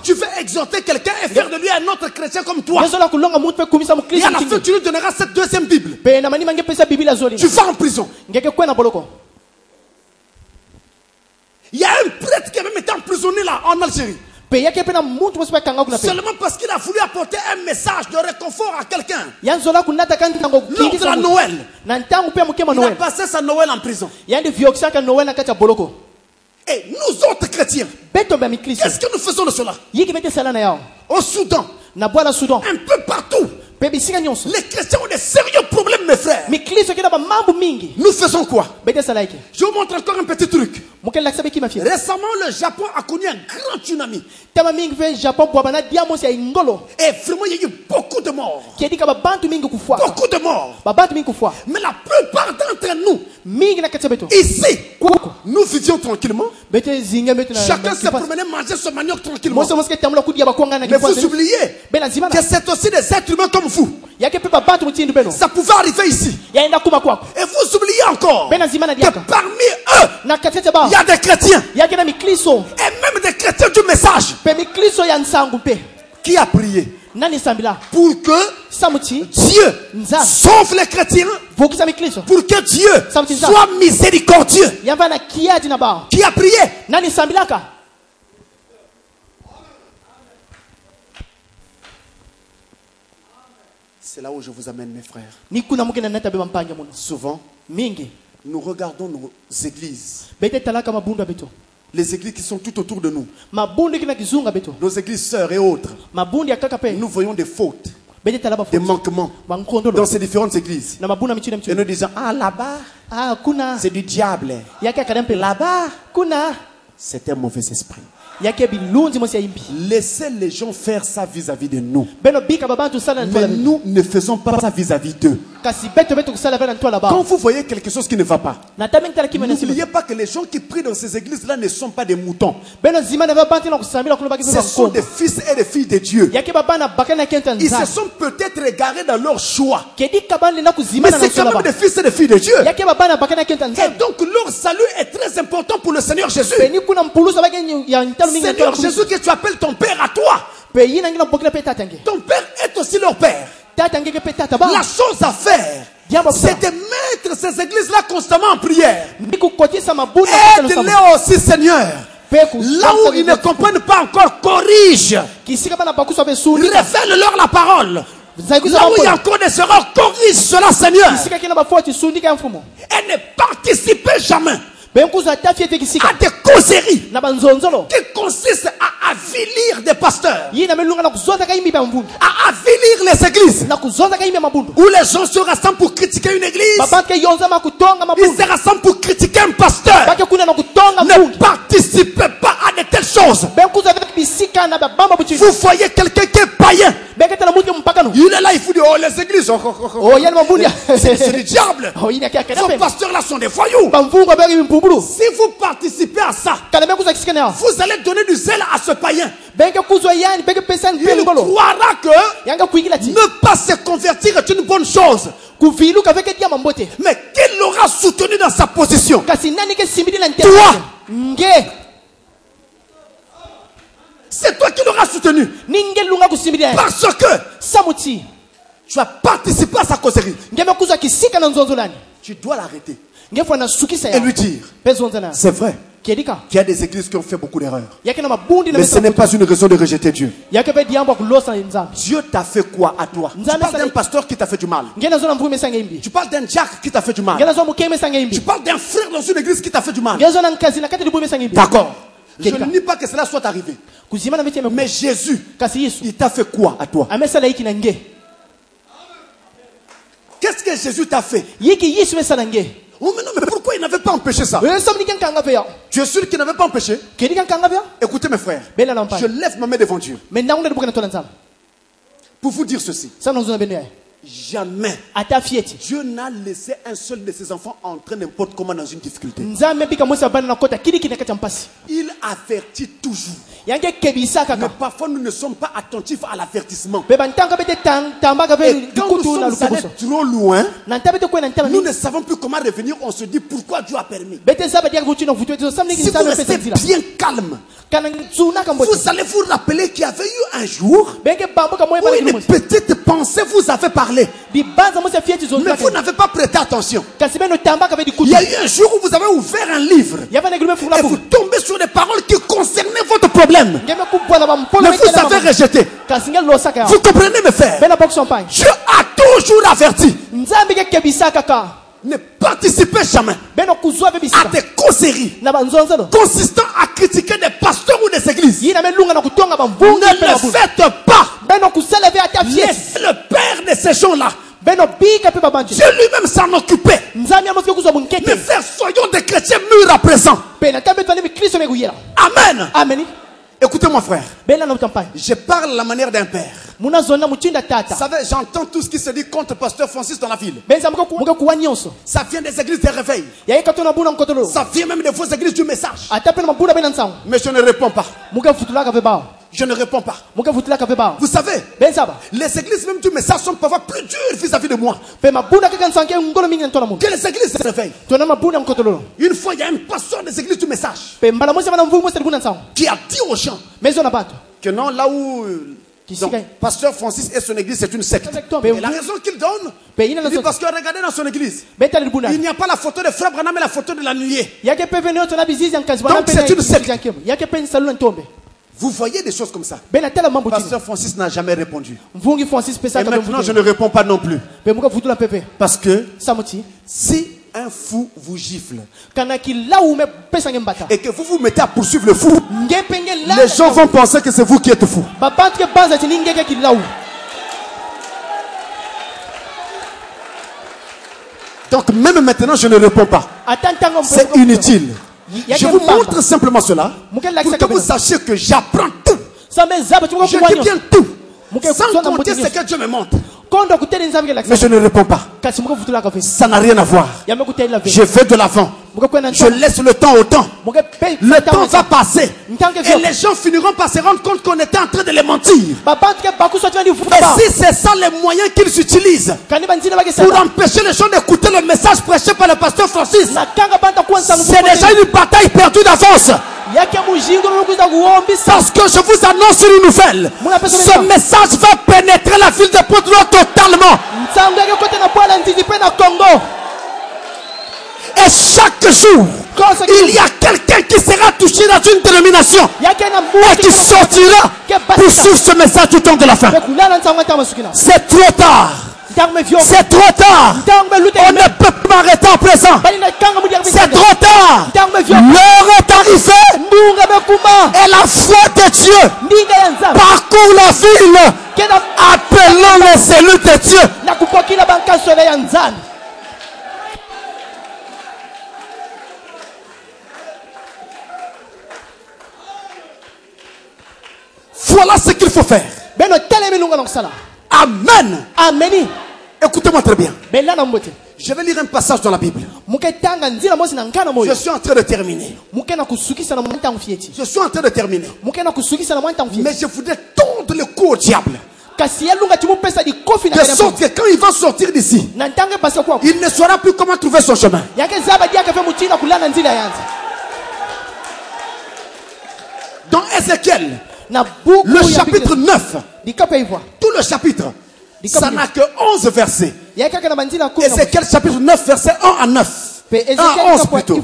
Speaker 3: Tu veux exhorter quelqu'un et faire de lui un autre chrétien comme toi. Et à la fin, tu lui donneras cette 2e Bible. Tu vas en prison. Il y a un prêtre qui a même été emprisonné là, en Algérie. Seulement parce qu'il a voulu apporter un message de réconfort à quelqu'un. Lors de la Noël, il a passé sa Noël en prison. Et nous autres chrétiens, qu'est-ce que nous faisons de cela? Au Soudan, un peu partout, les chrétiens ont des sérieux problèmes, mes frères. Nous faisons quoi? Je vous montre encore un petit truc. Récemment, le Japon a connu un grand tsunami. Et vraiment, il y a eu beaucoup de morts. Beaucoup de morts. Mais la plupart d'entre nous, ici, nous vivions tranquillement. Chacun se promenait manger son manioc tranquillement. Mais vous oubliez que c'est aussi des êtres humains comme vous. Ça pouvait arriver ici. Et vous oubliez encore que parmi eux, il y a des chrétiens. Et même des chrétiens du message. Qui a prié pour que Dieu sauve les chrétiens, pour que Dieu soit miséricordieux. Qui a prié? C'est là où je vous amène, mes frères. Souvent, nous regardons nos églises Les églises qui sont tout autour de nous, nos églises sœurs et autres, nous voyons des fautes, des manquements dans ces différentes églises. Et nous disons, ah là-bas, c'est du diable. Là-bas, c'est un mauvais esprit. Laissez les gens faire ça vis-à-vis de nous. Mais nous ne faisons pas ça vis-à-vis d'eux. Quand vous voyez quelque chose qui ne va pas, n'oubliez pas que les gens qui prient dans ces églises-là ne sont pas des moutons. Ce sont des fils et des filles de Dieu. Ils se sont peut-être égarés dans leur choix. Mais c'est quand même des fils et des filles de Dieu. Et donc leur salut est très important pour le Seigneur Jésus. Seigneur Jésus que tu appelles ton père à toi. Ton père est aussi leur père. La chose à faire, c'est de mettre ces églises-là constamment en prière. Aide-les aussi, Seigneur. Là où ils ne comprennent pas encore, corrige. Révèle-leur la parole. Là où il y a encore des erreurs, corrige cela, Seigneur. Et ne participez jamais à des causeries qui consistent à avilir des pasteurs, à avilir les églises, où les gens se rassemblent pour critiquer une église, ils se rassemblent pour critiquer un pasteur. Ne participez pas à de telles choses. Vous voyez quelqu'un qui est païen, il est là, il vous dit, oh les églises, c'est du diable, vos pasteurs là sont des voyous. Si vous participez à ça, vous allez donner du zèle à ce païen. Il croira que ne pas se convertir est une bonne chose, mais qu'il l'aura soutenu dans sa position. Toi, c'est toi qui l'auras soutenu, parce que tu as participé à sa causerie. Tu dois l'arrêter et lui dire, c'est vrai qu'il y a des églises qui ont fait beaucoup d'erreurs, mais ce n'est pas une raison de rejeter Dieu. Dieu t'a fait quoi à toi? Tu parles d'un pasteur qui t'a fait du mal, tu parles d'un diacre qui t'a fait du mal, tu parles d'un frère dans une église qui t'a fait du mal. D'accord, je ne nie pas que cela soit arrivé, mais Jésus, il t'a fait quoi à toi? Qu'est-ce que Jésus t'a fait? Oh mais non, mais pourquoi il n'avait pas empêché ça? Tu es sûr qu'il n'avait pas empêché? Écoutez mes frères, je lève ma main devant Dieu pour vous dire ceci. Jamais Dieu n'a laissé un seul de ses enfants entrer n'importe comment dans une difficulté. Il avertit toujours. Mais parfois nous ne sommes pas attentifs à l'avertissement. Et quand nous sommes allés trop loin, nous ne savons plus comment revenir. On se dit pourquoi Dieu a permis. Si vous restez bien calme, vous allez vous rappeler qu'il y avait eu un jour où une petite pensée vous avait parlé, mais vous n'avez pas prêté attention. Il y a eu un jour où vous avez ouvert un livre et vous tombez sur des paroles qui concernaient votre problème, mais vous avez rejeté. Vous comprenez mes frères? Dieu a toujours averti. Ne participez jamais à des causeries consistant à critiquer des pasteurs ou des églises. Ne le faites pas. Laissez le père de ces gens-là, Dieu lui-même s'en occupait. Mais frères, soyons des chrétiens mûrs à présent. Amen. Écoutez-moi frère, je parle à la manière d'un père. Vous savez, j'entends tout ce qui se dit contre pasteur Francis dans la ville. Ça vient des églises de réveil. Ça vient même des fausses églises du message. Mais je ne réponds pas. Je ne réponds pas. Vous savez, les églises même du message sont parfois plus dures vis-à-vis de moi que les églises de réveil. Une fois, il y a un pasteur des églises du message qui a dit aux gens que non, là où donc, pasteur Francis et son église c'est une secte. Et la raison qu'il donne, il dit parce que regardez dans son église, il n'y a pas la photo de frère Branham mais la photo de la nuée. Donc c'est une secte. Vous voyez des choses comme ça. Pasteur Francis n'a jamais répondu. Et maintenant je ne réponds pas non plus. Parce que si un fou vous gifle et que vous vous mettez à poursuivre le fou, les gens vont penser que c'est vous qui êtes fou. Donc même maintenant je ne réponds pas. C'est inutile. Je vous montre simplement cela pour que vous sachiez que j'apprends tout. Je dis bien tout. Sans compter ce que Dieu me montre. Mais je ne réponds pas. Ça n'a rien à voir. Je vais de l'avant. Je laisse le temps au temps. Le temps va passer. Et les gens finiront par se rendre compte qu'on était en train de les mentir. Et si c'est ça les moyens qu'ils utilisent pour empêcher les gens d'écouter le message prêché par le pasteur Francis, c'est déjà une bataille perdue d'avance. Parce que je vous annonce une nouvelle. Ce message va pénétrer la ville de Porto totalement. Et chaque jour, il y a quelqu'un qui sera touché dans une dénomination et qui sortira pour suivre ce message du temps de la fin. C'est trop tard. C'est trop tard. On ne peut pas m'arrêter en présent. C'est trop tard. L'heure est arrivée. Et la foi de Dieu parcourt la ville, appelant les cellules de Dieu. Voilà ce qu'il faut faire. Amen. Amen. Écoutez-moi très bien. Je vais lire un passage dans la Bible. Je suis en train de terminer. Je suis en train de terminer. Mais je voudrais tondre le cou au diable. De sorte que quand il va sortir d'ici, il ne saura plus comment trouver son chemin. Dans Ézéchiel, le chapitre 9, tout le chapitre, ça n'a que 11 versets. Ézéchiel chapitre 9, verset 1 à 9. 1 à 11 plutôt.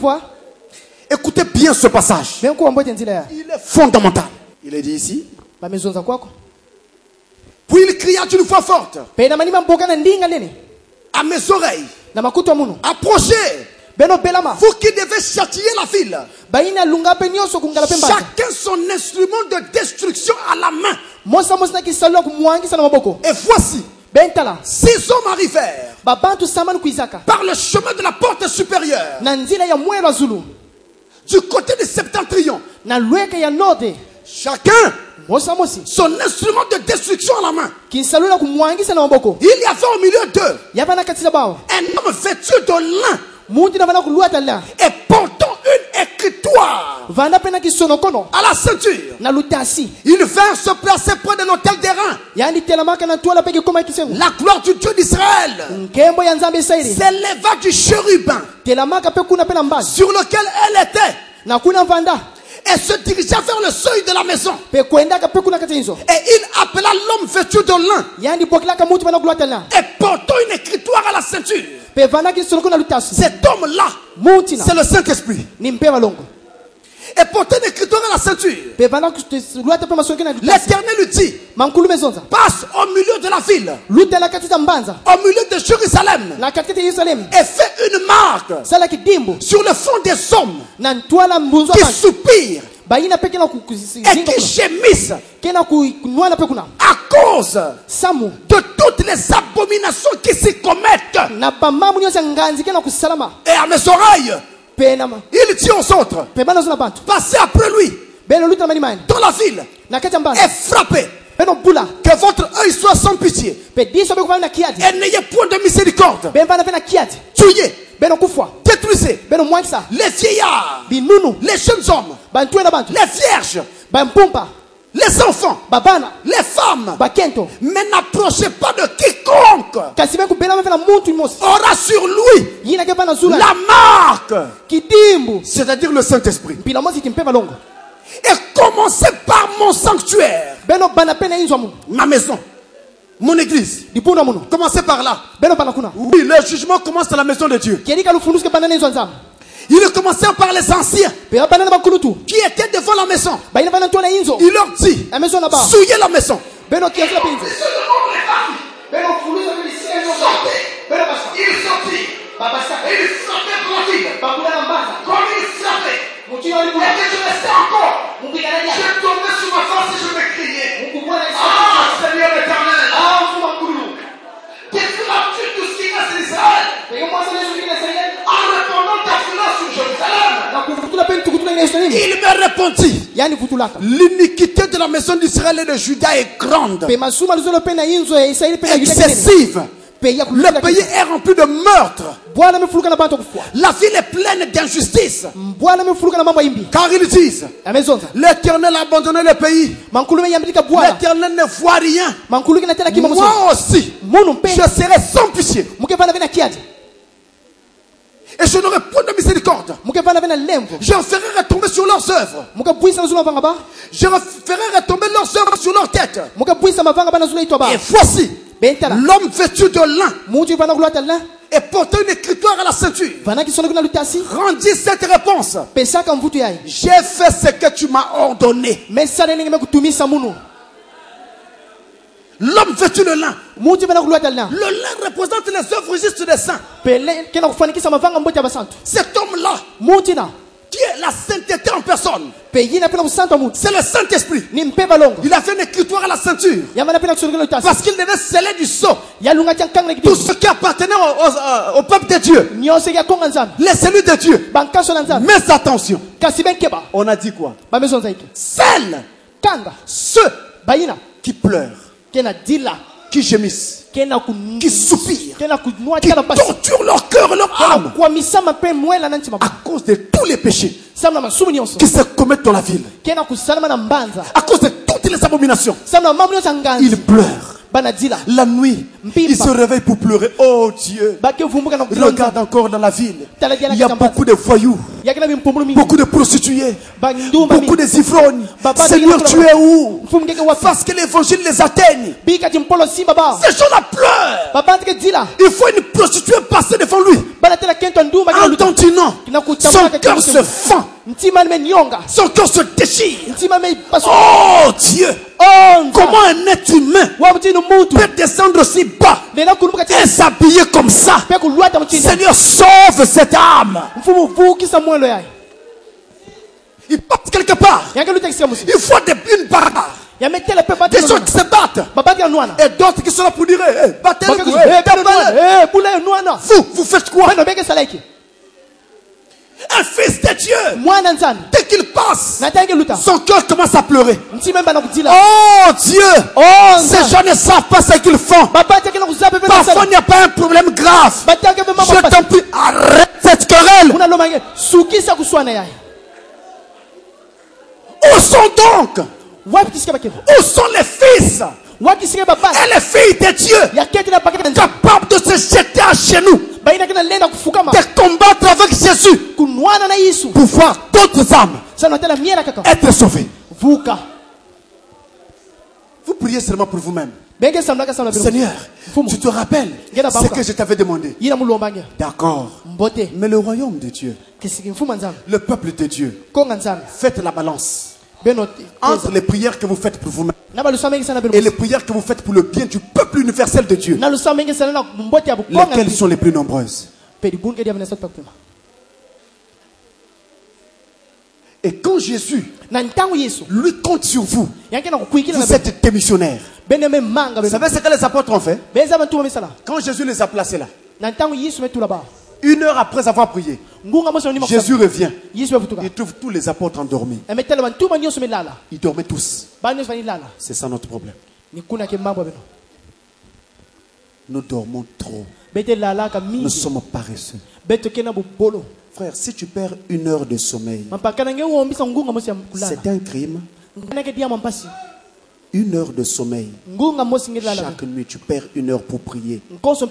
Speaker 3: Écoutez bien ce passage. Il est fondamental. Il est dit ici. Puis il cria d'une voix forte à mes oreilles, approchez, vous qui devez châtier la ville, chacun son instrument de destruction à la main. Et voici, 6 hommes arrivèrent par le chemin de la porte supérieure du côté du septentrion. Chacun son instrument de destruction à la main. Il y avait au milieu d'eux un homme vêtu de lin et portant une écritoire à la ceinture. Ils vinrent se placer près de l'autel d'airain. La gloire du Dieu d'Israël s'éleva du chérubin sur lequel elle était et se dirigea vers le seuil de la maison. Et il appela l'homme vêtu de lin et portant une écritoire à la ceinture. Cet homme-là, c'est le Saint-Esprit. Et portant une écriture à la ceinture. L'Éternel lui dit, passe au milieu de la ville, au milieu de Jérusalem, et fais une marque sur le front des hommes qui soupirent et qui gémissent à cause de toutes les abominations qui s'y commettent. Et à mes oreilles, il dit aux autres, passez après lui dans la ville et frappez, que votre œil soit sans pitié et n'ayez point de miséricorde. Tuez, détruisez les vieillards, les jeunes hommes, les vierges, les enfants, les femmes, mais n'approchez pas de quiconque aura sur lui la marque, c'est-à-dire le Saint-Esprit. Et commencez par mon sanctuaire, ma maison, mon église. Commencez par là. Oui, le jugement commence à la maison de Dieu. Il a commencé par les anciens qui étaient devant la maison. Il leur dit, souillez la maison. Ils sortirent. Ils sortirent. Et ils frappaient Il me répondit, l'iniquité de la maison d'Israël et de Juda est grande, excessive. Le pays est rempli de meurtres. La ville est pleine d'injustice. Car ils disent, l'Éternel a abandonné le pays. L'Éternel ne voit rien. Moi aussi, je serai sans pitié. Et je n'aurai point de miséricorde. Je ferai retomber sur leurs œuvres. Je ferai retomber leurs œuvres sur leur tête. Et voici l'homme vêtu de lin et portant une écritoire à la ceinture rendit cette réponse: j'ai fait ce que tu m'as ordonné. L'homme vêtu de lin. Le lin représente les œuvres justes des saints. Cet homme-là, qui est la sainteté en personne, c'est le Saint-Esprit. Il a fait une écritoire à la ceinture parce qu'il devait sceller du sceau tout ce qui appartenait au peuple de Dieu, les cellules de Dieu. Mais attention, on a dit quoi? Scelle ceux qui pleurent, qui gémissent, qui soupirent, qui torturent leur cœur et leur âme à cause de tous les péchés qui se commettent dans la ville, à cause de toutes les abominations. Ils pleurent. La nuit, ils se réveillent pour pleurer. Oh Dieu, regarde encore dans la ville, il y a beaucoup de voyous, beaucoup de prostituées, beaucoup de ivrognes. Seigneur, tu es où? Parce que l'évangile les atteigne. Ces gens-là pleurent. Il faut une prostituée passer devant lui en tantinant. Son cœur se fend, son cœur se déchire. Oh Dieu, comment un être humain peut descendre aussi bas et s'habiller comme ça? Seigneur, sauve cette âme. Il passe quelque part. Il faut une barre. Des gens qui se battent et d'autres qui sont là pour dire vous faites quoi? Un fils de Dieu, dès qu'il passe, son cœur commence à pleurer. Oh Dieu, ces gens ne savent pas ce qu'ils font. Parfois il n'y a pas un problème grave. Je t'en prie, arrête cette querelle. Où sont donc? Où sont les fils et les filles de Dieu capables de se jeter à genoux, de combattre avec Jésus pour voir d'autres âmes être sauvées? Vous priez seulement pour vous-même. Seigneur, tu te rappelles ce que je t'avais demandé. D'accord. Mais le royaume de Dieu, le peuple de Dieu, faites la balance entre les prières que vous faites pour vous-même et les prières que vous faites pour le bien du peuple universel de Dieu. Lesquelles sont les plus nombreuses? Et quand Jésus lui compte sur vous, vous êtes démissionnaire. Vous savez ce que les apôtres ont fait? Quand Jésus les a placés là, 1 heure après avoir prié, Jésus revient. Il trouve tous les apôtres endormis. Ils dormaient tous. C'est ça notre problème. Nous dormons trop. Nous sommes paresseux. Frère, si tu perds 1 heure de sommeil, c'est un crime. 1 heure de sommeil. Chaque nuit, tu perds 1 heure pour prier. C'est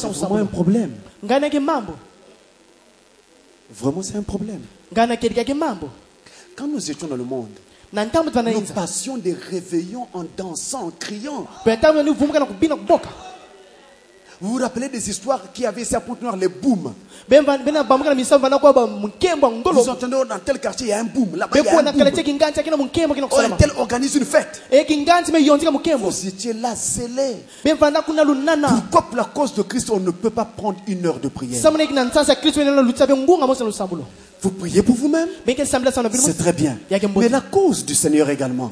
Speaker 3: vraiment un problème. Vraiment, c'est un problème. Quand nous étions dans le monde, nous passions des réveillons en dansant, en criant. Vous vous rappelez des histoires qui avaient ici à Pointe-Noire, les booms? Vous entendez dans tel quartier, il y a un boom. Là-bas, il y a un boom. Un tel organise une fête. Vous étiez là, scellés. Pourquoi, pour la cause de Christ, on ne peut pas prendre 1 heure de prière? Vous priez pour vous-même. C'est très bien. Mais la cause du Seigneur également.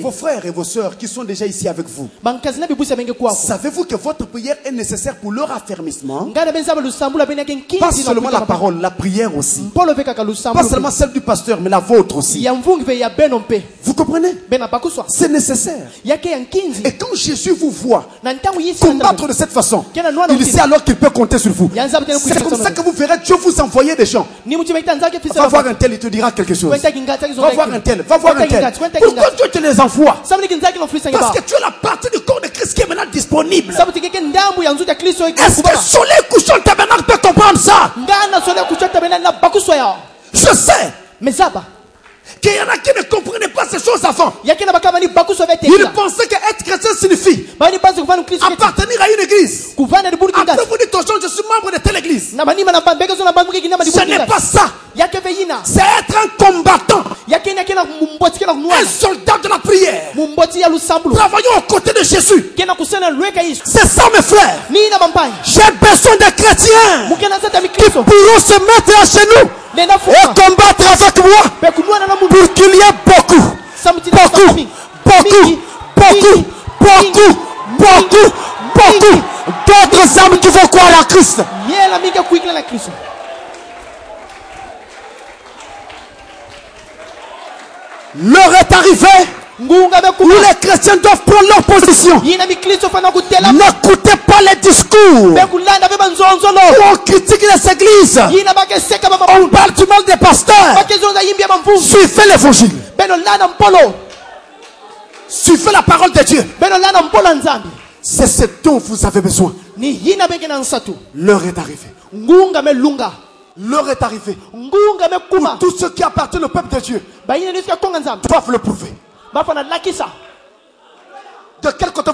Speaker 3: Vos frères et vos sœurs qui sont déjà ici avec vous. Savez-vous que votre prière est nécessaire pour leur affermissement? Pas seulement la parole, la prière aussi. Pas seulement celle du pasteur, mais la vôtre aussi. Vous comprenez? C'est nécessaire. Et quand Jésus vous voit combattre de cette façon, il sait alors qu'il peut compter sur vous. C'est comme ça que vous verrez Dieu vous envoyer des gens. Va voir un tel, il te dira quelque chose. Va voir un tel, va voir un tel. Pourquoi Dieu te les envoie? Parce que tu es la partie du corps de Christ qui est maintenant disponible. Est-ce que soleil couchant tabernacle peut comprendre ça? Je sais. Qu'il y en a qui ne comprenaient pas ces choses avant. Ils pensaient qu'être chrétien signifie appartenir à une église. Après vous dites aux gens, je suis membre de telle église. Ce n'est pas ça. C'est être un combattant. Un soldat de la prière. Travaillons aux côtés de Jésus. C'est ça mes frères. J'ai besoin de chrétiens qui pourront se mettre à genoux et combattre avec moi pour qu'il y ait beaucoup d'autres âmes qui vont croire à Christ. L'heure est arrivée où les chrétiens doivent prendre leur position. N'écoutez pas les discours où on critique les églises, on parle du mal des pasteurs. Suivez l'évangile, suivez la parole de Dieu. C'est ce dont vous avez besoin. L'heure est arrivée. L'heure est arrivée pour tous ceux qui appartiennent au peuple de Dieu doivent le prouver. De quel côté